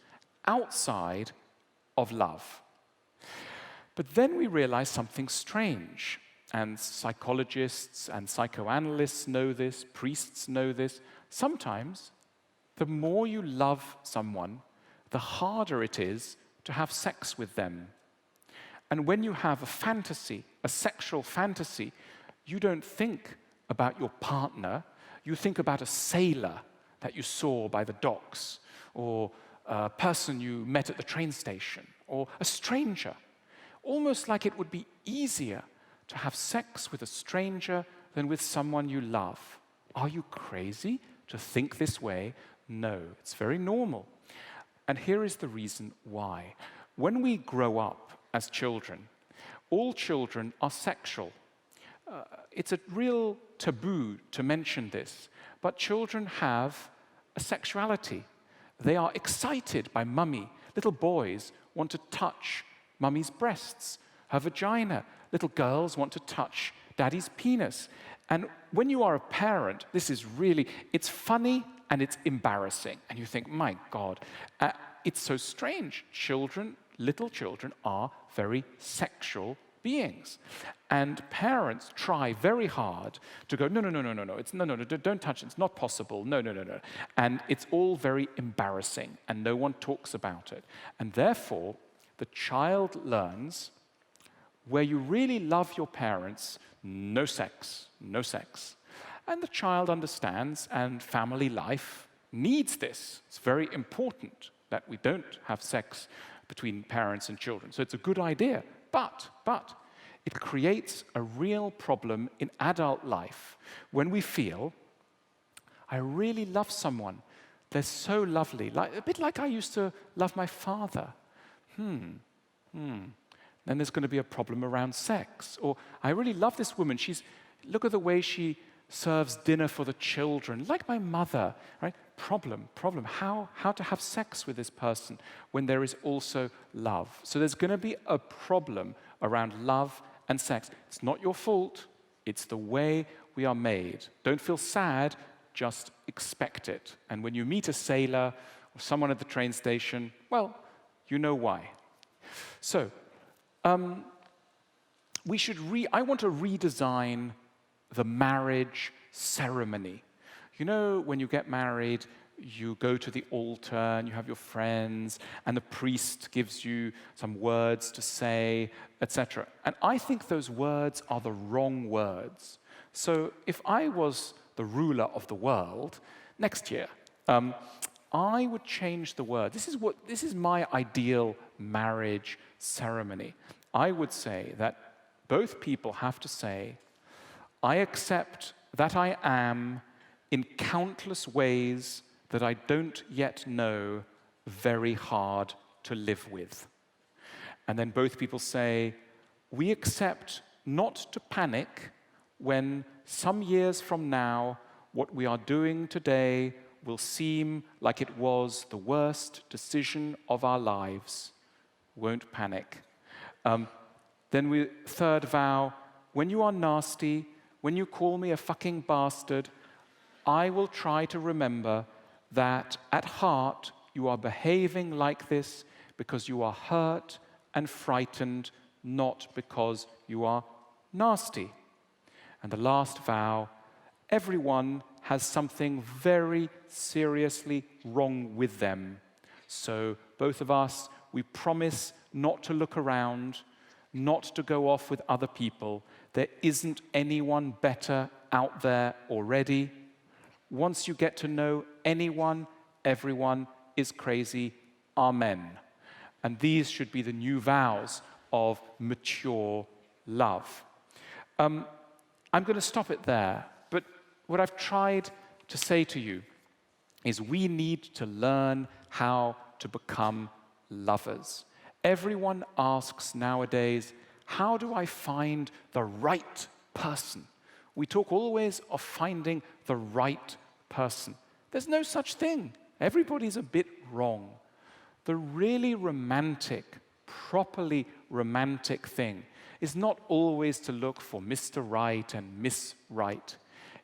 outside of love. But then we realize something strange, and psychologists and psychoanalysts know this, priests know this. Sometimes, the more you love someone, the harder it is to have sex with them. And when you have a fantasy, a sexual fantasy, you don't think about your partner, you think about a sailor that you saw by the docks, or a person you met at the train station, or a stranger. Almost like it would be easier to have sex with a stranger than with someone you love. Are you crazy to think this way? No, it's very normal. And here is the reason why. When we grow up as children, all children are sexual. It's a real taboo to mention this, but children have a sexuality. They are excited by mummy. Little boys want to touch mummy's breasts, her vagina. Little girls want to touch daddy's penis. And when you are a parent, this is really, it's funny and it's embarrassing. And you think, my God, it's so strange. Children, little children, are very sexual beings. And parents try very hard to go, no, it's no, don't touch it, it's not possible, no. And it's all very embarrassing, and no one talks about it. And therefore, the child learns, where you really love your parents, no sex. And the child understands, and family life needs this. It's very important that we don't have sex between parents and children. So it's a good idea. But it creates a real problem in adult life when we feel, I really love someone. They're so lovely, a bit like I used to love my father. Then there's going to be a problem around sex. Or I really love this woman. Look at the way she serves dinner for the children, like my mother, right? Problem. How to have sex with this person when there is also love. So there's going to be a problem around love and sex. It's not your fault. It's the way we are made. Don't feel sad, just expect it. And when you meet a sailor or someone at the train station, well, you know why. So, I want to redesign the marriage ceremony. You know, when you get married, you go to the altar and you have your friends, and the priest gives you some words to say, etc. And I think those words are the wrong words. So if I was the ruler of the world next year, I would change the word. This is my ideal marriage ceremony. I would say that both people have to say, I accept that I am in countless ways that I don't yet know very hard to live with. And then both people say, we accept not to panic when some years from now, what we are doing today will seem like it was the worst decision of our lives. Won't panic. Then we third vow, when you are nasty, when you call me a fucking bastard, I will try to remember that at heart you are behaving like this because you are hurt and frightened, not because you are nasty. And the last vow, everyone has something very seriously wrong with them. So both of us, we promise not to look around, not to go off with other people. There isn't anyone better out there already. Once you get to know anyone, everyone is crazy. Amen. And these should be the new vows of mature love. I'm going to stop it there, but what I've tried to say to you is we need to learn how to become lovers. Everyone asks nowadays, how do I find the right person? We talk always of finding the right person. There's no such thing. Everybody's a bit wrong. The really romantic, properly romantic thing is not always to look for Mr. Right and Miss Right.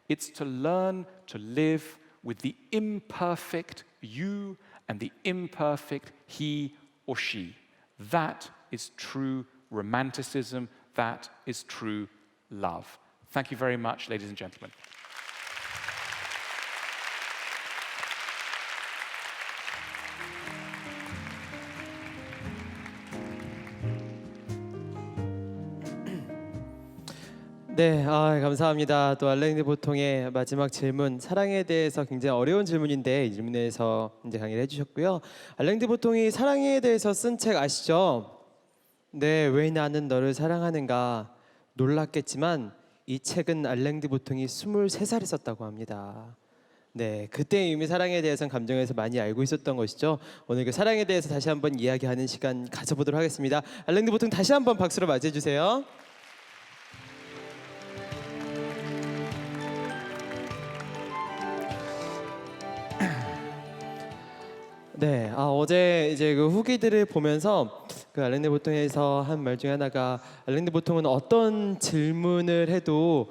It's to learn to live with the imperfect you and the imperfect he or she. That is true romanticism. That is true love. Thank you very much, ladies and gentlemen. 네, 감사합니다. 또 알랭드보통의 마지막 질문, 사랑에 대해서 굉장히 어려운 질문인데 이 질문에서 이제 강의를 해주셨고요. 알랭드보통이 사랑에 대해서 쓴 책 아시죠? 네, 왜 나는 너를 사랑하는가. 놀랐겠지만 이 책은 알랭드보통이 23살에 썼다고 합니다. 네, 그때 이미 사랑에 대해서는 감정에서 많이 알고 있었던 것이죠. 오늘 그 사랑에 대해서 다시 한번 이야기하는 시간 가져보도록 하겠습니다. 알랭드보통 다시 한번 박수로 맞이해 주세요. 네, 어제 이제 그 후기들을 보면서 그 알랭드보통에서 한 말 중에 하나가 알랭드보통은 어떤 질문을 해도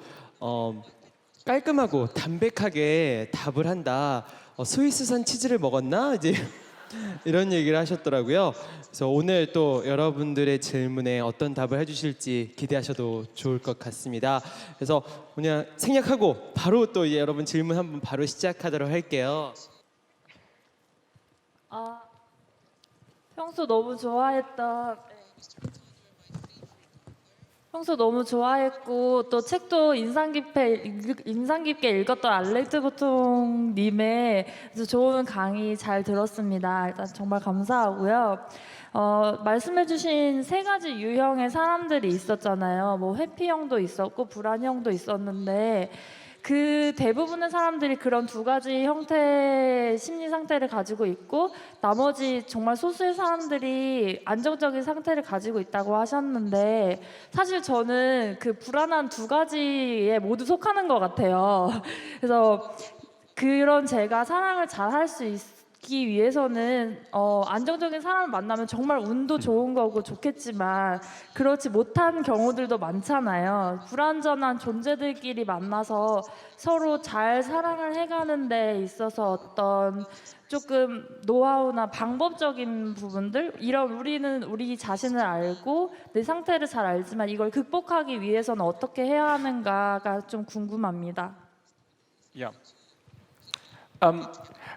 깔끔하고 담백하게 답을 한다. 스위스산 치즈를 먹었나? 이제 이런 얘기를 하셨더라고요. 그래서 오늘 또 여러분들의 질문에 어떤 답을 해주실지 기대하셔도 좋을 것 같습니다. 그래서 그냥 생략하고 바로 또 여러분 질문 한번 바로 시작하도록 할게요. 평소 너무 좋아했고 또 책도 인상 깊게 읽었던 알랭드보통 님의 좋은 강의 잘 들었습니다. 일단 정말 감사하고요. 말씀해주신 3가지 유형의 사람들이 있었잖아요. 뭐 회피형도 있었고 불안형도 있었는데 그 대부분의 사람들이 그런 두 가지 형태의 심리 상태를 가지고 있고 나머지 정말 소수의 사람들이 안정적인 상태를 가지고 있다고 하셨는데 사실 저는 그 불안한 두 가지에 모두 속하는 것 같아요. 그래서 그런 제가 사랑을 잘 할 수 있기 위해서는 안정적인 사람을 만나면 정말 운도 좋은 거고 좋겠지만 그렇지 못한 경우들도 많잖아요. 불완전한 존재들끼리 만나서 서로 잘 사랑을 해가는 데 있어서 어떤 조금 노하우나 방법적인 부분들 이런 우리는 우리 자신을 알고 내 상태를 잘 알지만 이걸 극복하기 위해서는 어떻게 해야 하는가가 좀 궁금합니다. Yeah.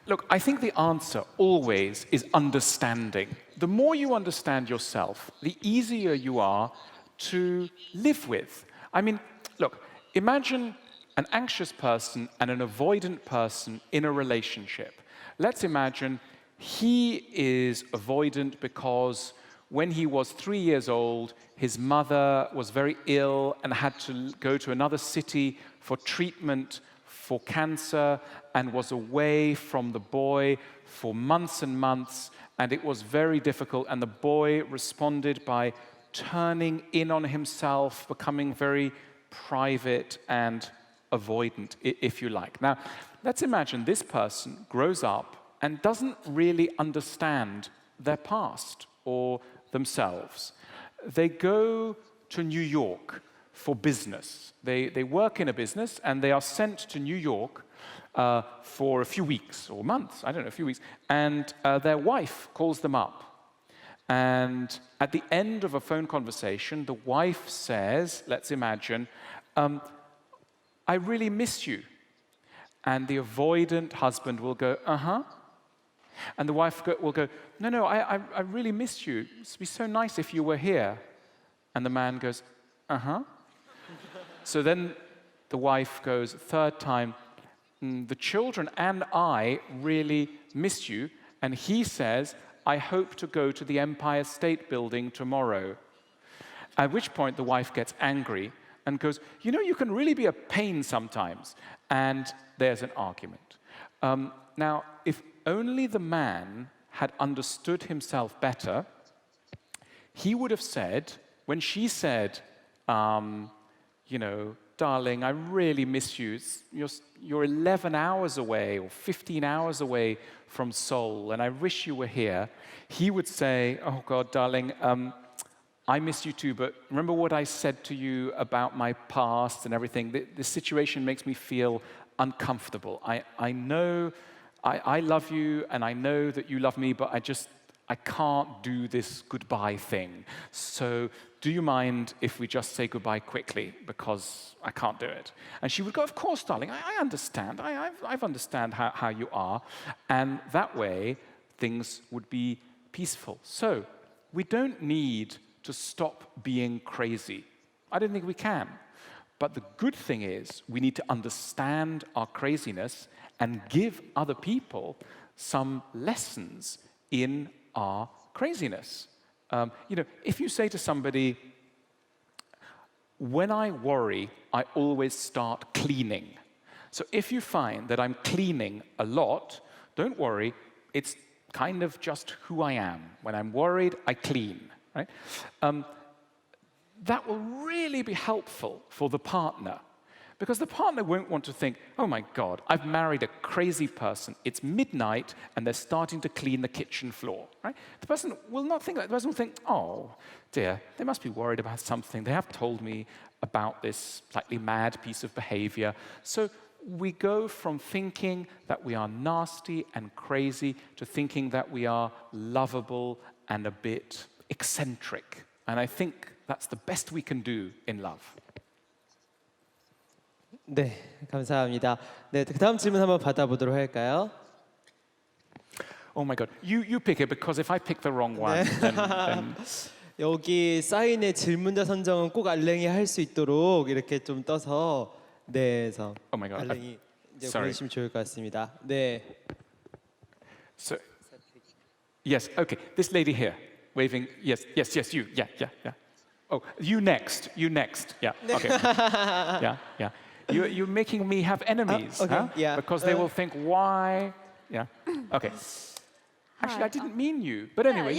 Look, I think the answer always is understanding. The more you understand yourself, the easier you are to live with. I mean, look, imagine an anxious person and an avoidant person in a relationship. Let's imagine he is avoidant because when he was 3 years old, his mother was very ill and had to go to another city for treatment for cancer and was away from the boy for months and months, and it was very difficult, and the boy responded by turning in on himself, becoming very private and avoidant, if you like. Now, let's imagine this person grows up and doesn't really understand their past or themselves. They go to New York for business. They work in a business and they are sent to New York for a few weeks or months, I don't know, a few weeks, and their wife calls them up. And at the end of a phone conversation, the wife says, let's imagine, I really miss you. And the avoidant husband will go, uh-huh. And the wife will go, no, I really miss you. It'd be so nice if you were here. And the man goes, uh-huh. So then the wife goes, third time, the children and I really miss you. And he says, I hope to go to the Empire State Building tomorrow. At which point the wife gets angry and goes, you know, you can really be a pain sometimes. And there's an argument. Now, if only the man had understood himself better, he would have said, when she said, you know, darling, I really miss you. You're 11 hours away or 15 hours away from Seoul, and I wish you were here. He would say, oh God, darling, I miss you too, but remember what I said to you about my past and everything? This situation makes me feel uncomfortable. I know I love you, and I know that you love me, but I can't do this goodbye thing. So do you mind if we just say goodbye quickly, because I can't do it? And she would go, of course, darling, I understand. I understand how you are. And that way, things would be peaceful. So we don't need to stop being crazy. I don't think we can. But the good thing is we need to understand our craziness and give other people some lessons in our craziness. You know, if you say to somebody, when I worry, I always start cleaning. So if you find that I'm cleaning a lot, don't worry, it's kind of just who I am. When I'm worried, I clean, right? That will really be helpful for the partner, because the partner won't want to think, oh my God, I've married a crazy person. It's midnight and they're starting to clean the kitchen floor, right? The person will not think that. The person will think, oh dear, they must be worried about something. They have told me about this slightly mad piece of behavior. So we go from thinking that we are nasty and crazy to thinking that we are lovable and a bit eccentric. And I think that's the best we can do in love. 네, 감사합니다. 네, 그다음 질문 한번 받아보도록 할까요? Oh my God, you pick it, because if I pick the wrong one, then 여기 사인의 질문자 선정은 꼭 알랭이 할 수 있도록 이렇게 좀 떠서 그래서 Oh my God. 알랭이 이제 Sorry. 보내시면 좋을 것 같습니다. 네. So, yes, okay, this lady here, waving, yes, you, yeah. Oh, you next, yeah, okay. Yeah. You're making me have enemies, okay, huh? yeah. Because they will think, why? Yeah. Okay. Actually, I didn't mean you. But anyway,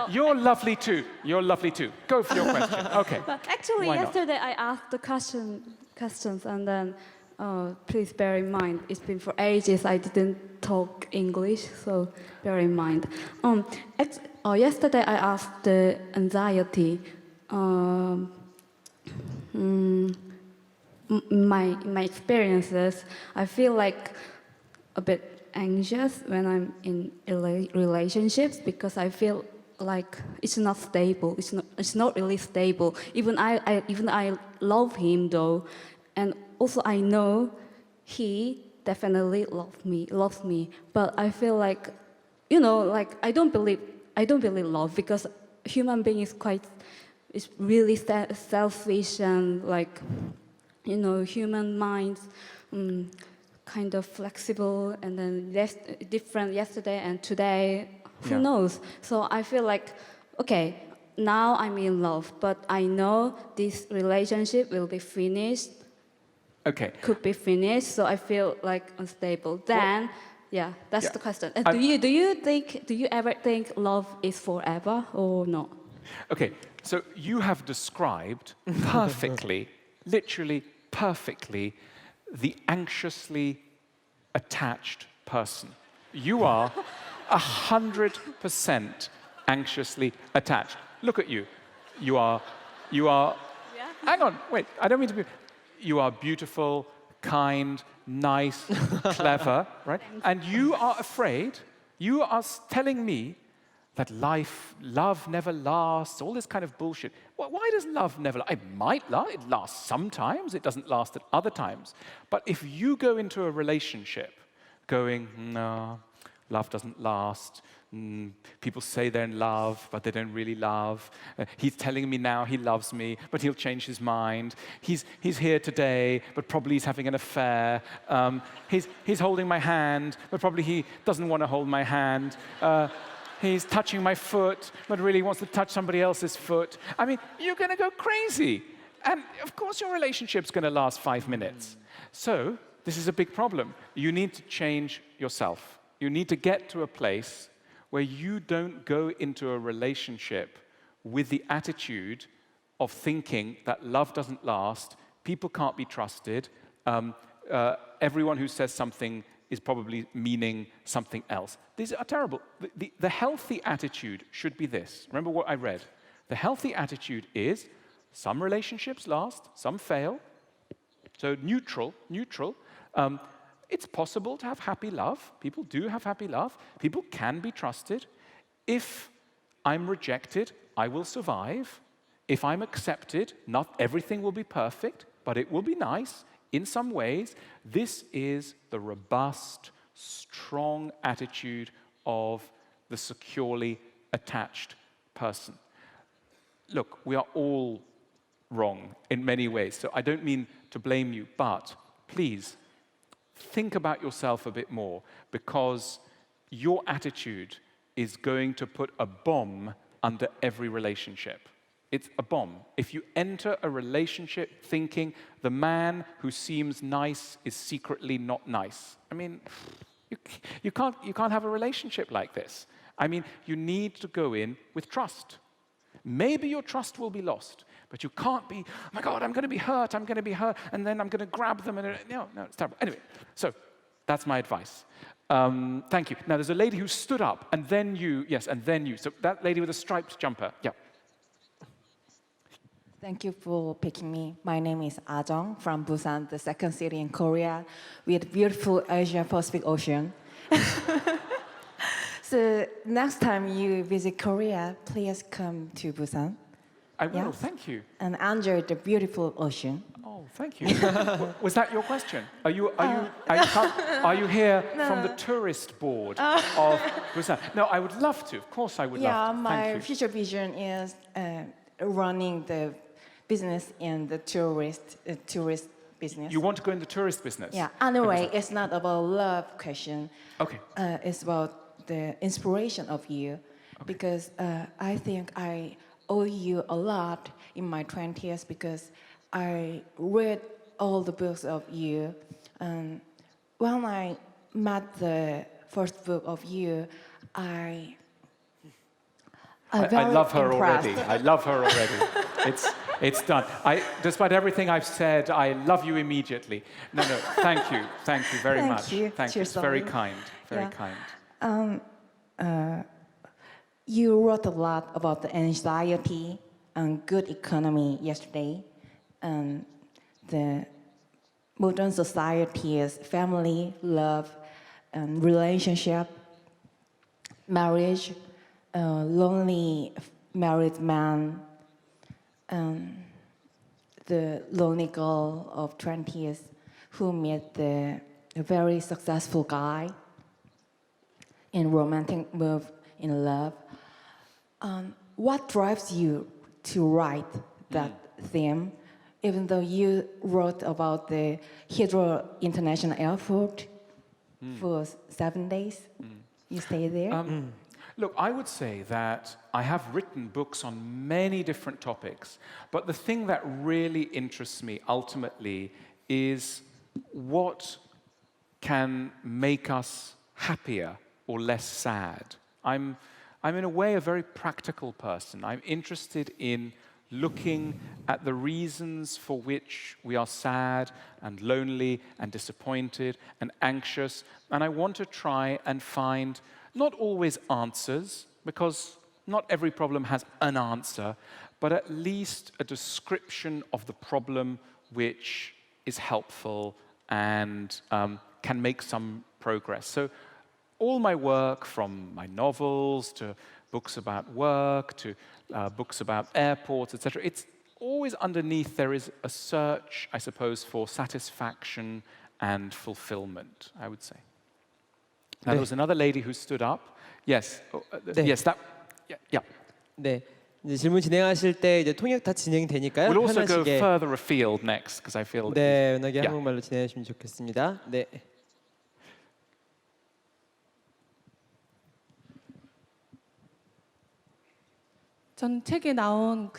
you're lovely too. You're lovely too. Go for your question. Okay. But actually, Why not? yesterday I asked the questions, and then please bear in mind, it's been for ages I didn't talk English, so bear in mind. Yesterday I asked the anxiety. My experiences, I feel like a bit anxious when I'm in relationships because I feel like it's not stable. It's not really stable. Even I love him though, and also I know he definitely loves me. But I feel like, like I don't believe love because human being is really selfish and like, human minds. Kind of flexible, and then different yesterday and today, who knows? So I feel like, okay, now I'm in love, but I know this relationship will be finished. Okay. Could be finished, so I feel like unstable. Then, that's the question. And do you ever think love is forever or not? Okay, so you have described perfectly, literally perfectly, the anxiously attached person. You are 100% anxiously attached. Look at you. You are. Hang on, wait. I don't mean to be. You are beautiful, kind, nice, clever, right? And you are afraid. You are telling me that love never lasts, all this kind of bullshit. Why does love never last? It might last, it lasts sometimes, it doesn't last at other times. But if you go into a relationship going, no, love doesn't last, people say they're in love, but they don't really love. He's telling me now he loves me, but he'll change his mind. He's here today, but probably he's having an affair. He's holding my hand, but probably he doesn't want to hold my hand. He's touching my foot, but really wants to touch somebody else's foot. I mean, you're going to go crazy. And of course your relationship's going to last 5 minutes. So this is a big problem. You need to change yourself. You need to get to a place where you don't go into a relationship with the attitude of thinking that love doesn't last, people can't be trusted, everyone who says something is probably meaning something else. These are terrible. The healthy attitude should be this. Remember what I read. The healthy attitude is some relationships last, some fail. So neutral. It's possible to have happy love. People do have happy love. People can be trusted. If I'm rejected, I will survive. If I'm accepted, not everything will be perfect, but it will be nice. In some ways, this is the robust, strong attitude of the securely attached person. Look, we are all wrong in many ways, so I don't mean to blame you, but please think about yourself a bit more, because your attitude is going to put a bomb under every relationship. It's a bomb. If you enter a relationship thinking the man who seems nice is secretly not nice, I mean, you can't have a relationship like this. I mean, you need to go in with trust. Maybe your trust will be lost, but you can't be, oh my God, I'm going to be hurt, and then I'm going to grab them, and no, it's terrible. Anyway, so that's my advice. Thank you. Now, there's a lady who stood up, and then you, yes, and then you. So that lady with a striped jumper, yeah. Thank you for picking me. My name is Ah-jung from Busan, the second city in Korea, with beautiful Asia-Pacific Ocean. So next time you visit Korea, please come to Busan. I will, Yes. thank you. And enjoy the beautiful ocean. Oh, thank you. Was that your question? Are you here from the tourist board of Busan? No, I would love to. Of course, I would love to. My Thank you. future vision is running the business in the tourist business. You want to go in the tourist business? Yeah. Anyway, it's not about love question. Okay. It's about the inspiration of you, because I think I owe you a lot in my 20s, because I read all the books of you. When I met the first book of you, I love her impressed. already. I love her already. It's done. Despite everything I've said, I love you immediately. No, thank you very Thank much. you. Thank you. Cheers, It's very darling. kind, very Yeah. kind. You wrote a lot about the anxiety and good economy yesterday. The modern society's family, love, and relationship, marriage, lonely married man, the lonely girl of 20s who met the very successful guy in romantic move in love. What drives you to write that theme, even though you wrote about the Heathrow International Airport for 7 days? You stay there? Look, I would say that I have written books on many different topics, but the thing that really interests me ultimately is what can make us happier or less sad. I'm in a way a very practical person. I'm interested in looking at the reasons for which we are sad and lonely and disappointed and anxious, and I want to try and find not always answers, because not every problem has an answer, but at least a description of the problem which is helpful and can make some progress. So all my work, from my novels to books about work to books about airports, etc., it's always underneath there is a search, I suppose, for satisfaction and fulfillment, I would say. Now, there was another lady who stood up. Yes, 네. yes, that, yeah. 네. 이제 질문 진행하실 때 이제 통역 다 진행되니까요. We'll also go 편하시게 further afield next, because I feel 네, 편하게 yeah. 한국말로 진행해 주시면 좋겠습니다. 네. 전 책에 나온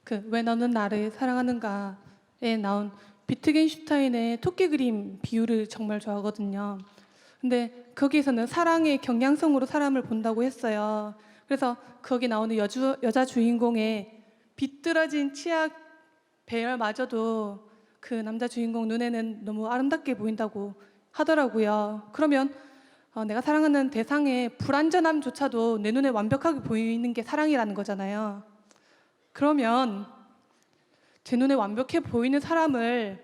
왜 너는 나를 사랑하는가에 나온 비트겐슈타인의 토끼 그림 비유를 정말 좋아하거든요. 근데 거기에서는 사랑의 경향성으로 사람을 본다고 했어요. 그래서 거기 나오는 여자 주인공의 비뚤어진 치약 배열마저도 그 남자 주인공 눈에는 너무 아름답게 보인다고 하더라고요. 그러면 내가 사랑하는 대상의 불완전함조차도 내 눈에 완벽하게 보이는 게 사랑이라는 거잖아요. 그러면 제 눈에 완벽해 보이는 사람을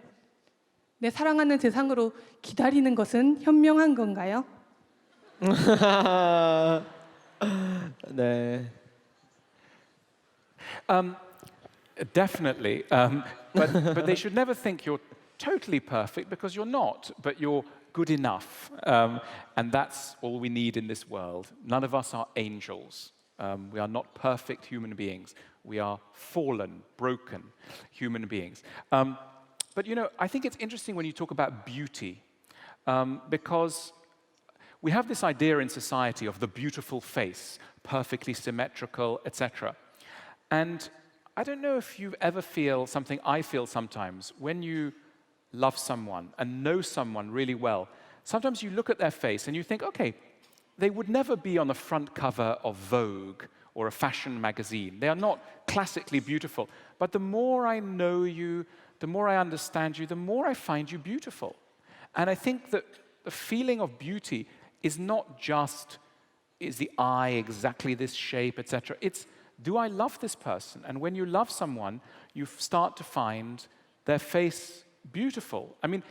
내 사랑하는 대상으로 기다리는 것은 현명한 건가요? 네. Definitely, but they should never think you're totally perfect, because you're not, but you're good enough, and that's all we need in this world. None of us are angels. We are not perfect human beings. We are fallen, broken human beings. But you know, I think it's interesting when you talk about beauty, because we have this idea in society of the beautiful face, perfectly symmetrical, etc. And I don't know if you ever feel something I feel sometimes when you love someone and know someone really well. Sometimes you look at their face and you think, okay, they would never be on the front cover of Vogue or a fashion magazine. They are not classically beautiful. But the more I know you, the more I understand you, the more I find you beautiful. And I think that the feeling of beauty is not just, is the eye exactly this shape, etc. It's, do I love this person? And when you love someone, you start to find their face beautiful. I mean,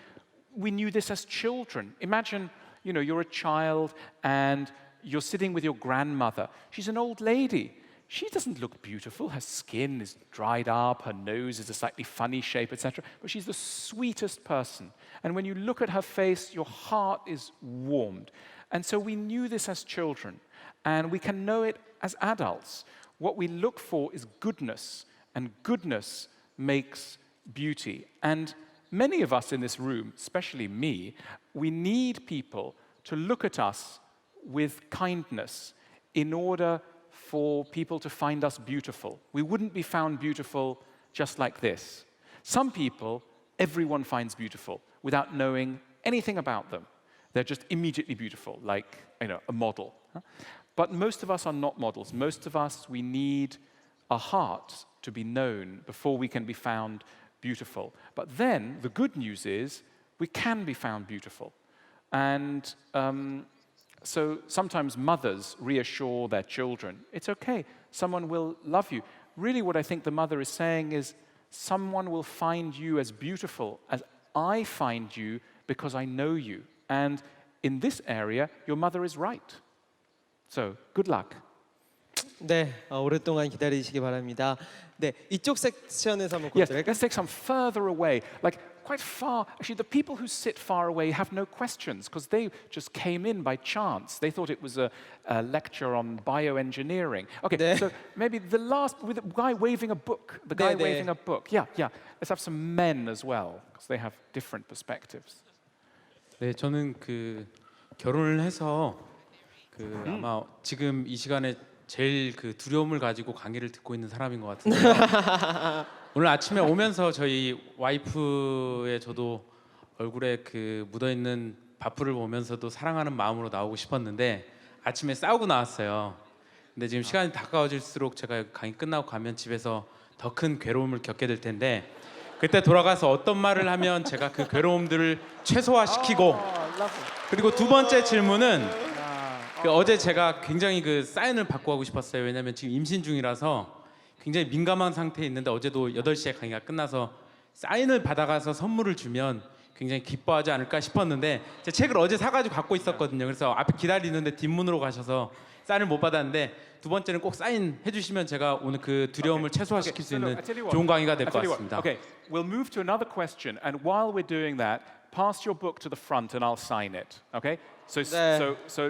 we knew this as children. Imagine, you know, you're a child and you're sitting with your grandmother. She's an old lady. She doesn't look beautiful. Her skin is dried up, her nose is a slightly funny shape, etc. But she's the sweetest person. And when you look at her face, your heart is warmed. And so we knew this as children, and we can know it as adults. What we look for is goodness, and goodness makes beauty. And many of us in this room, especially me, we need people to look at us with kindness in order for people to find us beautiful. We wouldn't be found beautiful just like this. Some people everyone finds beautiful without knowing anything about them. They're just immediately beautiful, like a model. But most of us are not models. Most of us, we need our heart to be known before we can be found beautiful. But then the good news is we can be found beautiful. And so sometimes mothers reassure their children, it's okay, someone will love you. Really what I think the mother is saying is, someone will find you as beautiful as I find you because I know you. And in this area, your mother is right. So, good luck. 네, 오랫동안 기다리시기 바랍니다. 네, 이쪽 섹션에서 한번 Yes, 보도록 let's take some further away, like quite far. Actually, the people who sit far away have no questions because they just came in by chance. They thought it was a lecture on bioengineering. Okay, 네. so maybe the last, with the guy waving a book. The guy 네, 네. waving a book. Yeah. Let's have some men as well because they have different perspectives. 네, 저는 그 결혼을 해서 그 아마 지금 이 시간에 제일 그 두려움을 가지고 강의를 듣고 있는 사람인 것 같은데요. 오늘 아침에 오면서 저희 와이프의 저도 얼굴에 그 묻어 있는 바풀을 보면서도 사랑하는 마음으로 나오고 싶었는데 아침에 싸우고 나왔어요. 근데 지금 시간이 다가워질수록 제가 강의 끝나고 가면 집에서 더 큰 괴로움을 겪게 될 텐데 그때 돌아가서 어떤 말을 하면 제가 그 괴로움들을 최소화시키고 그리고 두 번째 질문은 어제 제가 굉장히 그 사인을 받고 가고 싶었어요. 왜냐하면 지금 임신 중이라서 굉장히 민감한 상태에 있는데 어제도 8시에 강의가 끝나서 사인을 받아가서 선물을 주면 굉장히 기뻐하지 않을까 싶었는데 제 책을 어제 사가지고 갖고 있었거든요. 그래서 앞에 기다리는데 뒷문으로 가셔서 사인을 못 받았는데 두 번째는 꼭 사인해 주시면 제가 오늘 그 두려움을 최소화시킬 수 있는 좋은 강의가 될 것 같습니다. Okay, we'll move to another question, and while we're doing that, pass your book to the front, and I'll sign it. Okay, so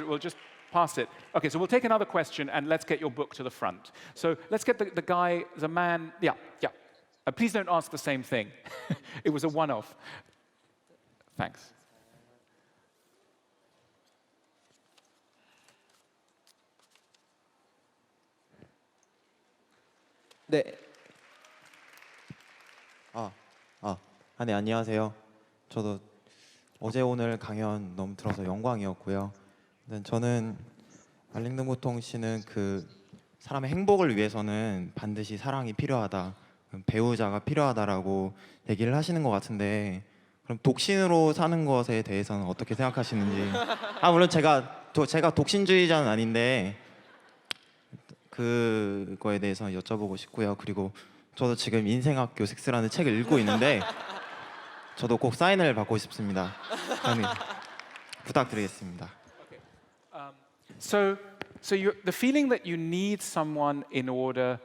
we'll just pass it. Okay, so we'll take another question, and let's get your book to the front. So let's get the guy, the man. Yeah. Please don't ask the same thing. It was a one-off. Thanks. 네, 네, 안녕하세요. 저도 어제 오늘 강연 너무 들어서 영광이었고요. 저는 알랭드보통 씨는 그 사람의 행복을 위해서는 반드시 사랑이 필요하다, 배우자가 필요하다라고 얘기를 하시는 것 같은데 그럼 독신으로 사는 것에 대해서는 어떻게 생각하시는지. 물론 제가 독신주의자는 아닌데 그거에 대해서 여쭤보고 싶고요. 그리고 저도 지금 인생학교 섹스라는 책을 읽고 있는데 저도 꼭 사인을 받고 싶습니다. 부탁드리겠습니다. So the feeling that you need someone in order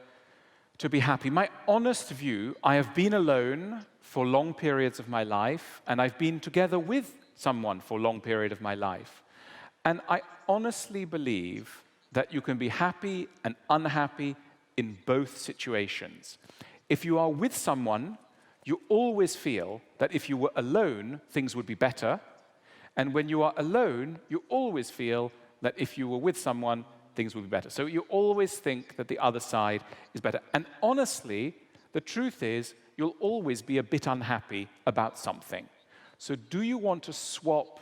to be happy. My honest view, I have been alone for long periods of my life, and I've been together with someone for a long period of my life. And I honestly believe that you can be happy and unhappy in both situations. If you are with someone, you always feel that if you were alone, things would be better. And when you are alone, you always feel that if you were with someone, things would be better. So you always think that the other side is better. And honestly, the truth is, you'll always be a bit unhappy about something. So do you want to swap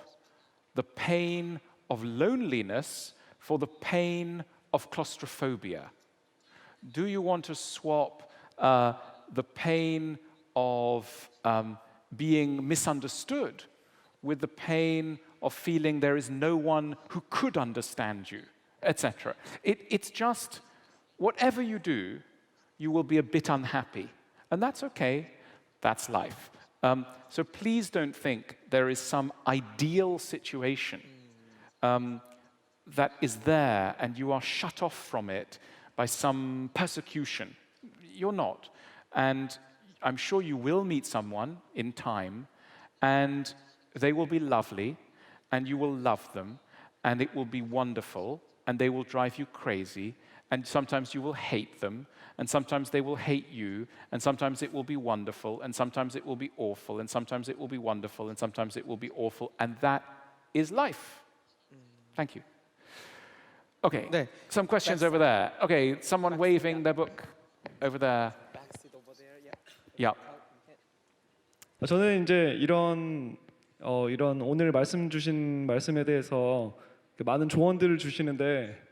the pain of loneliness for the pain of claustrophobia? Do you want to swap the pain of being misunderstood with the pain of feeling there is no one who could understand you, etc.? It's just, whatever you do, you will be a bit unhappy. And that's okay, that's life. So please don't think there is some ideal situation that is there and you are shut off from it by some persecution. You're not. And I'm sure you will meet someone in time and they will be lovely and you will love them and it will be wonderful and they will drive you crazy and sometimes you will hate them and sometimes they will hate you and sometimes it will be wonderful and sometimes it will be awful and sometimes it will be wonderful and sometimes it will be awful and that is life. Thank you. Okay, 네. some questions over there. Okay, someone waving their book over there. Yeah. 저는 이제 이런 오늘 말씀 주신 말씀에 대해서 많은 조언들을 주시는데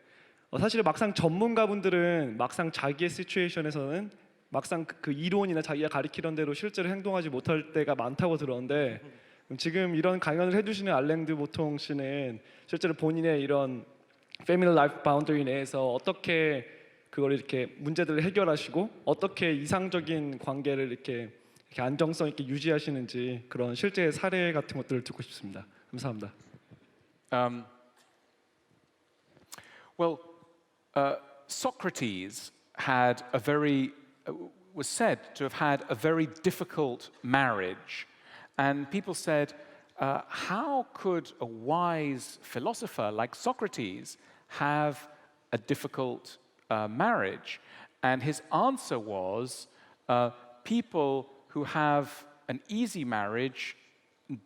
사실 막상 전문가분들은 막상 자기의 시츄에이션에서는 막상 그 이론이나 자기가 가리키던 대로 실제로 행동하지 못할 때가 많다고 들었는데 지금 이런 강연을 해주시는 알랭드보통 씨는 실제로 본인의 이런 패밀리 라이프 바운더리 내에서 어떻게 그걸 이렇게 문제들을 해결하시고 어떻게 이상적인 관계를 이렇게 안정성 있게 유지하시는지 그런 실제 사례 같은 것들을 듣고 싶습니다. 감사합니다. Socrates had was said to have had a very difficult marriage, and people said, how could a wise philosopher like Socrates have a difficult marriage? And his answer was, people who have an easy marriage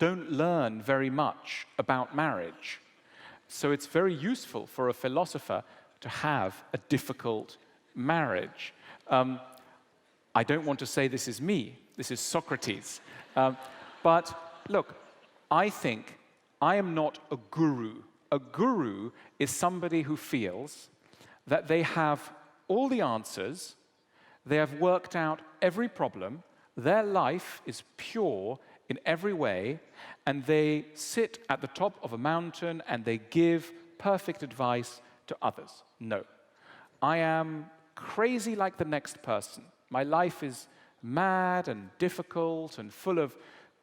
don't learn very much about marriage. So it's very useful for a philosopher to have a difficult marriage. I don't want to say this is me, this is Socrates. But look, I think I am not a guru. A guru is somebody who feels that they have all the answers, they have worked out every problem, their life is pure in every way, and they sit at the top of a mountain and they give perfect advice to others. No. I am crazy like the next person. My life is mad and difficult and full of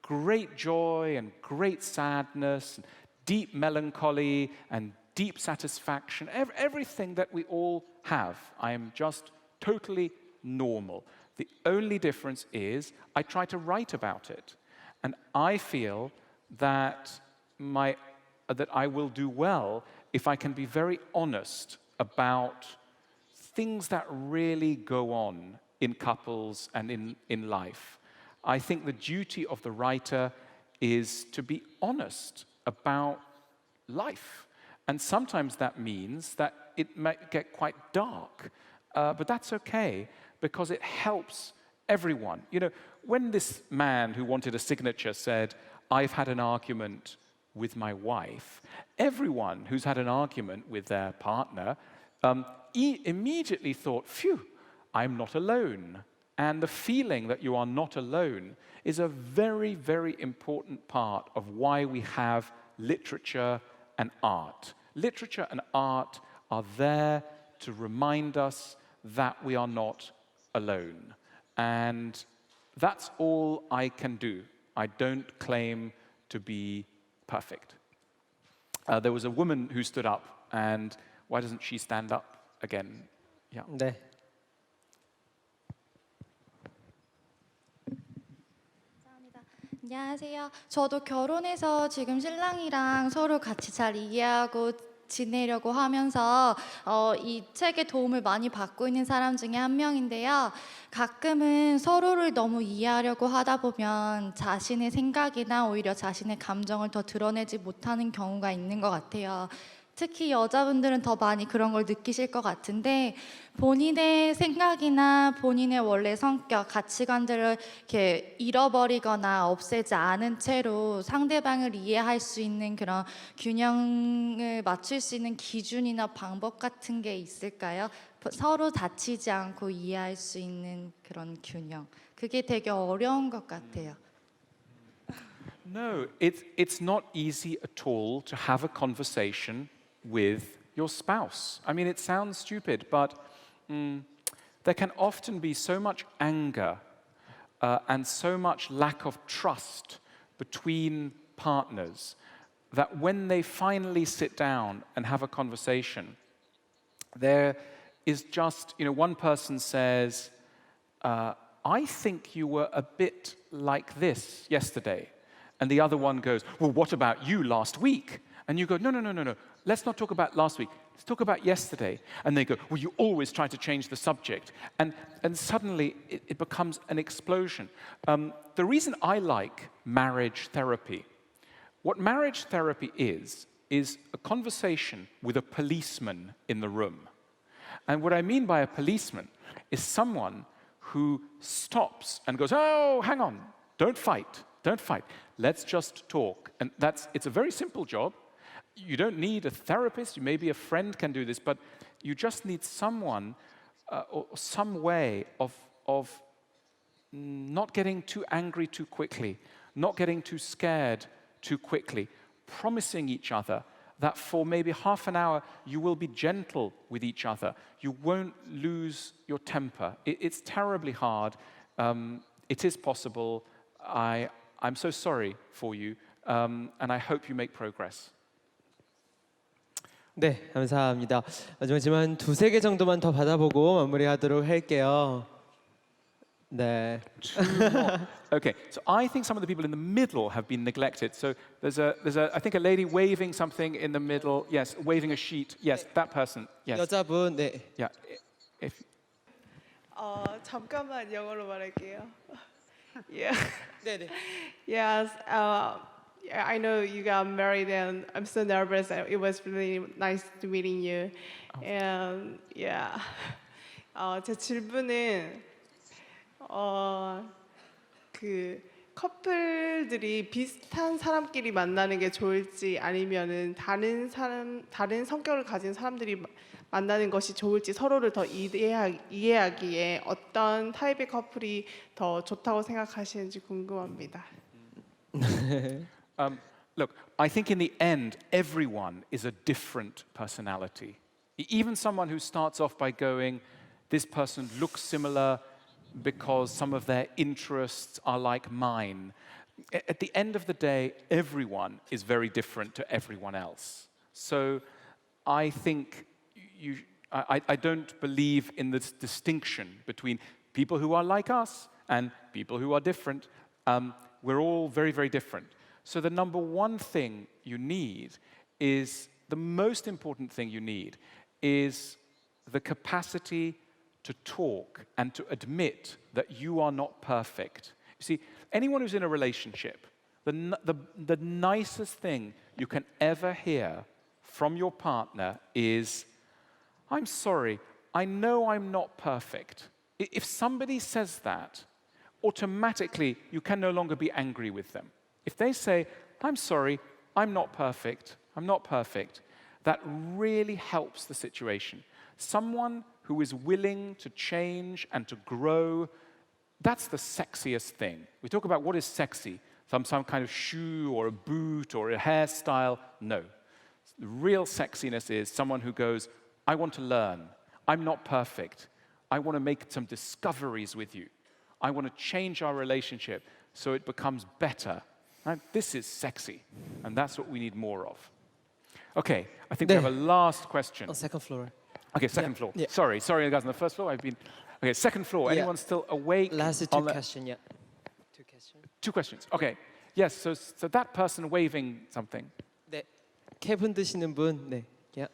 great joy and great sadness, and deep melancholy and deep satisfaction, everything that we all have. I am just totally normal. The only difference is I try to write about it. And I feel that I will do well if I can be very honest about things that really go on in couples and in life. I think the duty of the writer is to be honest about life. And sometimes that means that it might get quite dark, but that's okay because it helps everyone. You know, when this man who wanted a signature said, "I've had an argument with my wife," everyone who's had an argument with their partner immediately thought, "Phew, I'm not alone." And the feeling that you are not alone is a very, very important part of why we have literature and art. Literature and art are there to remind us that we are not alone. And that's all I can do. I don't claim to be perfect. There was a woman who stood up, and why doesn't she stand up again? Yeah. 네. 안녕하세요. 저도 결혼해서 지금 신랑이랑 서로 같이 잘 이해하고 지내려고 하면서 이 책의 도움을 많이 받고 있는 사람 중에 한 명인데요. 가끔은 서로를 너무 이해하려고 하다 보면 자신의 생각이나 오히려 자신의 감정을 더 드러내지 못하는 경우가 있는 것 같아요. 특히 여자분들은 더 많이 그런 걸 느끼실 것 같은데 본인의 생각이나 본인의 원래 성격, 가치관들을 이렇게 잃어버리거나 없애지 않은 채로 상대방을 이해할 수 있는 그런 균형을 맞출 수 있는 기준이나 방법 같은 게 있을까요? 서로 다치지 않고 이해할 수 있는 그런 균형. 그게 되게 어려운 것 같아요. No, it's not easy at all to have a conversation with your spouse. I mean, it sounds stupid, but there can often be so much anger and so much lack of trust between partners that when they finally sit down and have a conversation, there is just, one person says, I think you were a bit like this yesterday. And the other one goes, well, what about you last week? And you go, no. Let's not talk about last week. Let's talk about yesterday. And they go, well, you always try to change the subject. And suddenly it becomes an explosion. The reason I like marriage therapy, what marriage therapy is a conversation with a policeman in the room. And what I mean by a policeman is someone who stops and goes, oh, hang on, don't fight. Don't fight. Let's just talk. And it's a very simple job. You don't need a therapist. Maybe a friend can do this, but you just need someone or some way of not getting too angry too quickly, not getting too scared too quickly, promising each other that for maybe half an hour you will be gentle with each other. You won't lose your temper. It's terribly hard. It is possible. I'm so sorry for you, and I hope you make progress. 네, 감사합니다. 마지막 질문 두세 개 정도만 더 받아보고 마무리하도록 할게요. 네. Okay, so I think some of the people in the middle have been neglected. So there's I think a lady waving something in the middle. Yes, waving a sheet. Yes, that person. Yes. 여자분, 네. Yeah. If 잠깐만 영어로 말할게요. Yeah. 네, 네. Yes. I know you got married, and I'm so nervous. It was really nice to meeting you. And yeah. 제 질문은 그 커플들이 비슷한 사람끼리 만나는 게 좋을지 아니면은 다른 성격을 가진 사람들이 만나는 것이 좋을지 서로를 더 이해하기에 어떤 타입의 커플이 더 좋다고 생각하시는지 궁금합니다. Look, I think in the end, everyone is a different personality. Even someone who starts off by going, this person looks similar because some of their interests are like mine. At the end of the day, everyone is very different to everyone else. So I think I don't believe in this distinction between people who are like us and people who are different. We're all very, very different. So the number one thing you need is, the most important thing you need is the capacity to talk and to admit that you are not perfect. You see, anyone who's in a relationship, the nicest thing you can ever hear from your partner is, I'm sorry, I know I'm not perfect. If somebody says that, automatically you can no longer be angry with them. If they say, I'm sorry, I'm not perfect, that really helps the situation. Someone who is willing to change and to grow, that's the sexiest thing. We talk about what is sexy, some kind of shoe or a boot or a hairstyle. No. The real sexiness is someone who goes, I want to learn. I'm not perfect. I want to make some discoveries with you. I want to change our relationship so it becomes better. Right? This is sexy, and that's what we need more of. Okay, I think we have a last question. On second floor. Okay, second floor. Yeah. Sorry, guys, on the first floor. Okay, second floor. Yeah. Anyone still awake? Last two questions, yeah. Two questions. Two questions. Okay. Yes. So that person waving something. 네. 캐분 드시는 분, 네. Yeah.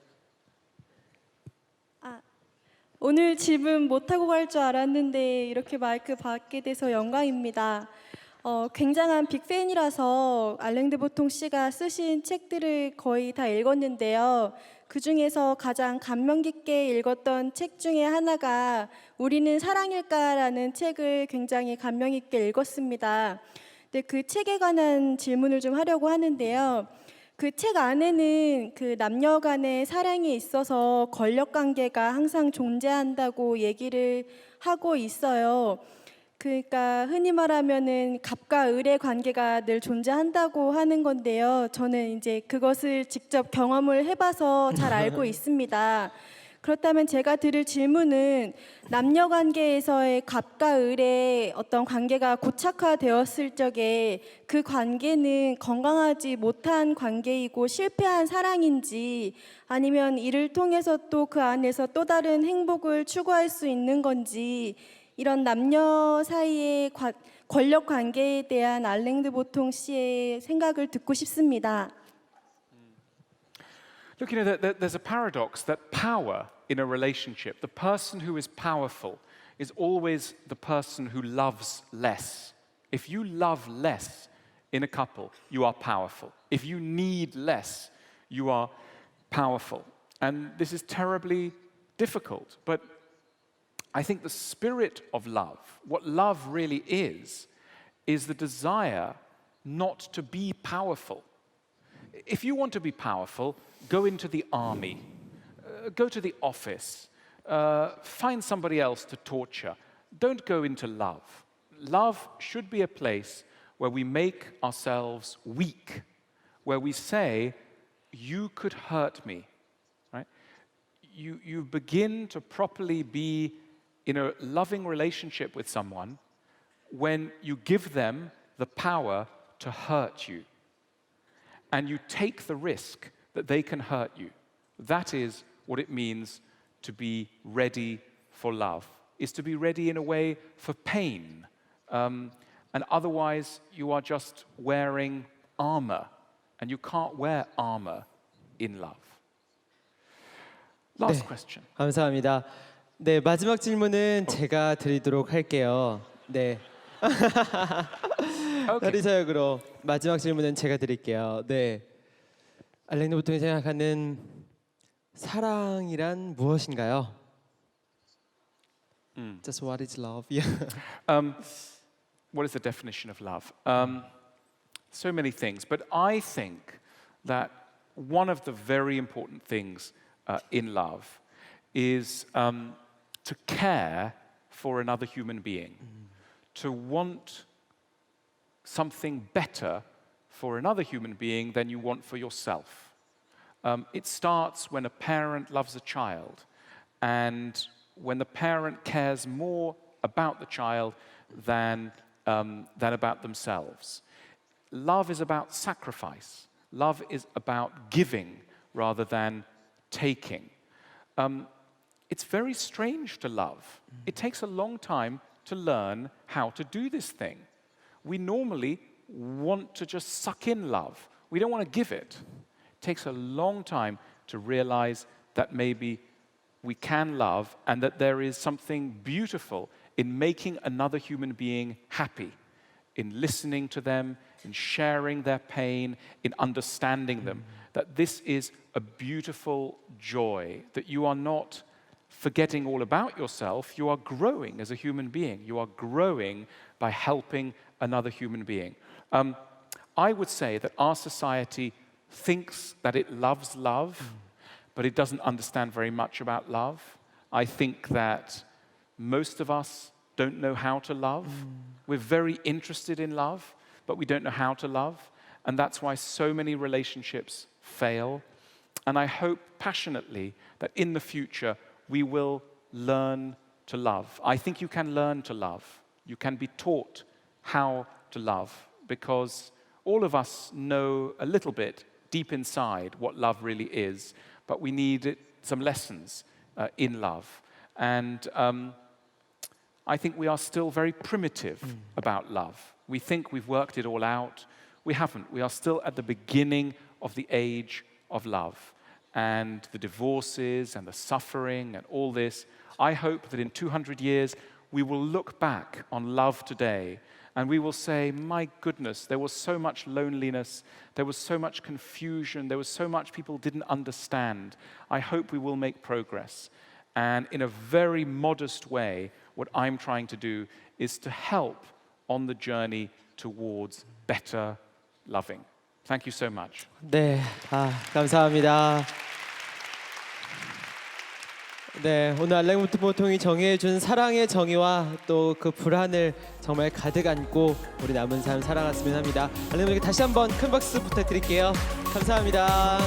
오늘 질문 못하고 갈 줄 알았는데 이렇게 마이크 받게 돼서 영광입니다. 굉장한 빅팬이라서 알랭드보통 씨가 쓰신 책들을 거의 다 읽었는데요. 그 중에서 가장 감명 깊게 읽었던 책 중에 하나가 우리는 사랑일까라는 책을 굉장히 감명 깊게 읽었습니다. 근데 그 책에 관한 질문을 좀 하려고 하는데요. 그 책 안에는 그 남녀 간의 사랑에 있어서 권력 관계가 항상 존재한다고 얘기를 하고 있어요. 그러니까 흔히 말하면은 갑과 을의 관계가 늘 존재한다고 하는 건데요. 저는 이제 그것을 직접 경험을 해봐서 잘 알고 있습니다. 그렇다면 제가 드릴 질문은 남녀 관계에서의 갑과 을의 어떤 관계가 고착화되었을 적에 그 관계는 건강하지 못한 관계이고 실패한 사랑인지 아니면 이를 통해서 또 그 안에서 또 다른 행복을 추구할 수 있는 건지 이런 남녀 사이의 권력 관계에 대한 알랭드보통 씨의 생각을 듣고 싶습니다. Look, there's a paradox that power in a relationship, the person who is powerful is always the person who loves less. If you love less in a couple, you are powerful. If you need less, you are powerful. And this is terribly difficult, but I think the spirit of love, what love really is the desire not to be powerful. If you want to be powerful, go into the army, go to the office, find somebody else to torture. Don't go into love. Love should be a place where we make ourselves weak, where we say, you could hurt me, right? You begin to properly be in a loving relationship with someone when you give them the power to hurt you. And you take the risk that they can hurt you. That is what it means to be ready for love, is to be ready in a way for pain. And otherwise, you are just wearing armor, and you can't wear armor in love. Last question. 감사합니다. 네, 마지막 질문은 제가 드리도록 할게요. 네. 다리사역으로 마지막 질문은 제가 드릴게요. 네. 알랭드보통이 생각하는 사랑이란 무엇인가요? Just what is love? What is the definition of love? So many things, but I think that one of the very important things in love is to care for another human being, to want something better for another human being than you want for yourself. It starts when a parent loves a child, and when the parent cares more about the child than about themselves. Love is about sacrifice. Love is about giving rather than taking. It's very strange to love. It takes a long time to learn how to do this thing. We normally want to just suck in love. We don't want to give it. It takes a long time to realize that maybe we can love and that there is something beautiful in making another human being happy, in listening to them, in sharing their pain, in understanding them. That this is a beautiful joy, that you are not forgetting all about yourself, you are growing as a human being. You are growing by helping another human being. I would say that our society thinks that it loves love, but it doesn't understand very much about love. I think that most of us don't know how to love. We're very interested in love, but we don't know how to love. And that's why so many relationships fail. And I hope passionately that in the future we will learn to love. I think you can learn to love. You can be taught how to love, because all of us know a little bit deep inside what love really is, but we need some lessons in love. And I think we are still very primitive about love. We think we've worked it all out. We haven't. We are still at the beginning of the age of love. And the divorces and the suffering and all this, I hope that in 200 years we will look back on love today and we will say, my goodness, there was so much loneliness, there was so much confusion, there was so much people didn't understand. I hope we will make progress. And in a very modest way, what I'm trying to do is to help on the journey towards better loving. Thank you so much. 네, 감사합니다. 네, 오늘 알랭드보통이 정의해준 사랑의 정의와 또 그 불안을 정말 가득 안고 우리 남은 삶 살아갔으면 합니다. 알랭드보통께 다시 한번 큰 박수 부탁드릴게요. 감사합니다.